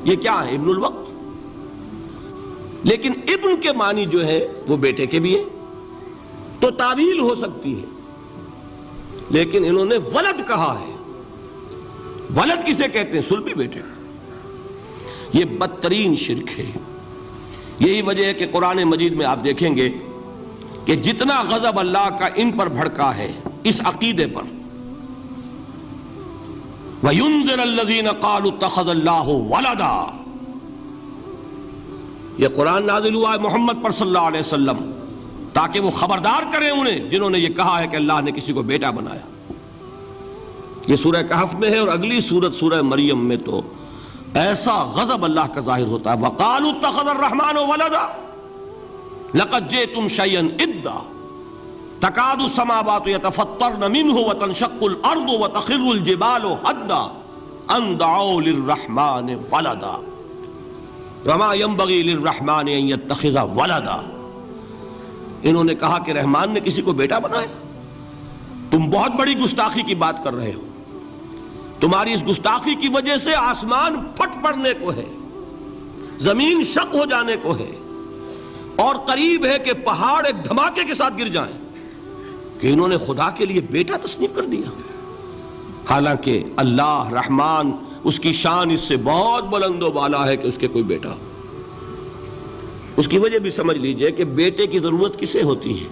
یہ کیا ہے؟ ابن الوقت۔ لیکن ابن کے معنی جو ہے وہ بیٹے کے بھی ہے، تو تعویل ہو سکتی ہے، لیکن انہوں نے ولد کہا ہے۔ ولد کسے کہتے ہیں؟ صلبی بیٹے۔ یہ بدترین شرک ہے۔ یہی وجہ ہے کہ قرآن مجید میں آپ دیکھیں گے کہ جتنا غضب اللہ کا ان پر بھڑکا ہے اس عقیدے پر، وَيُنذِرَ الَّذِينَ قَالُوا اتَّخَذَ اللَّهُ وَلَدًا، یہ قرآن نازل ہوا ہے محمد پر صلی اللہ علیہ وسلم تاکہ وہ خبردار کریں انہیں جنہوں نے یہ کہا ہے کہ اللہ نے کسی کو بیٹا بنایا۔ یہ سورہ کہف میں ہے، اور اگلی سورت سورہ مریم میں تو ایسا غضب اللہ کا ظاہر ہوتا ہے۔ وَقَالُوا اتَّخَذَ الرَّحْمَنُ وَلَدًا لَقَدْ جِئْتُمْ شَيْئًا إِدًّا تَكَادُ السَّمَاوَاتُ يَتَفَطَّرْنَ مِنْهُ وَتَنشَقُّ الْأَرْضُ وَتَخِرُّ الْجِبَالُ هَدًّا أَن دَعَوْا لِلرَّحْمَنِ وَلَدًا وَمَا يَنبَغِي لِلرَّحْمَنِ أَن يَتَّخِذَ وَلَدًا۔ انہوں نے کہا کہ رحمان نے کسی کو بیٹا بنایا۔ تم بہت بڑی گستاخی کی بات کر رہے ہو، تمہاری اس گستاخی کی وجہ سے آسمان پھٹ پڑنے کو ہے، زمین شق ہو جانے کو ہے، اور قریب ہے کہ پہاڑ ایک دھماکے کے ساتھ گر جائیں، کہ انہوں نے خدا کے لیے بیٹا تصنیف کر دیا۔ حالانکہ اللہ رحمان، اس کی شان اس سے بہت بلند و بالا ہے کہ اس کے کوئی بیٹا ہو۔ اس کی وجہ بھی سمجھ لیجئے کہ بیٹے کی ضرورت کسے ہوتی ہے؟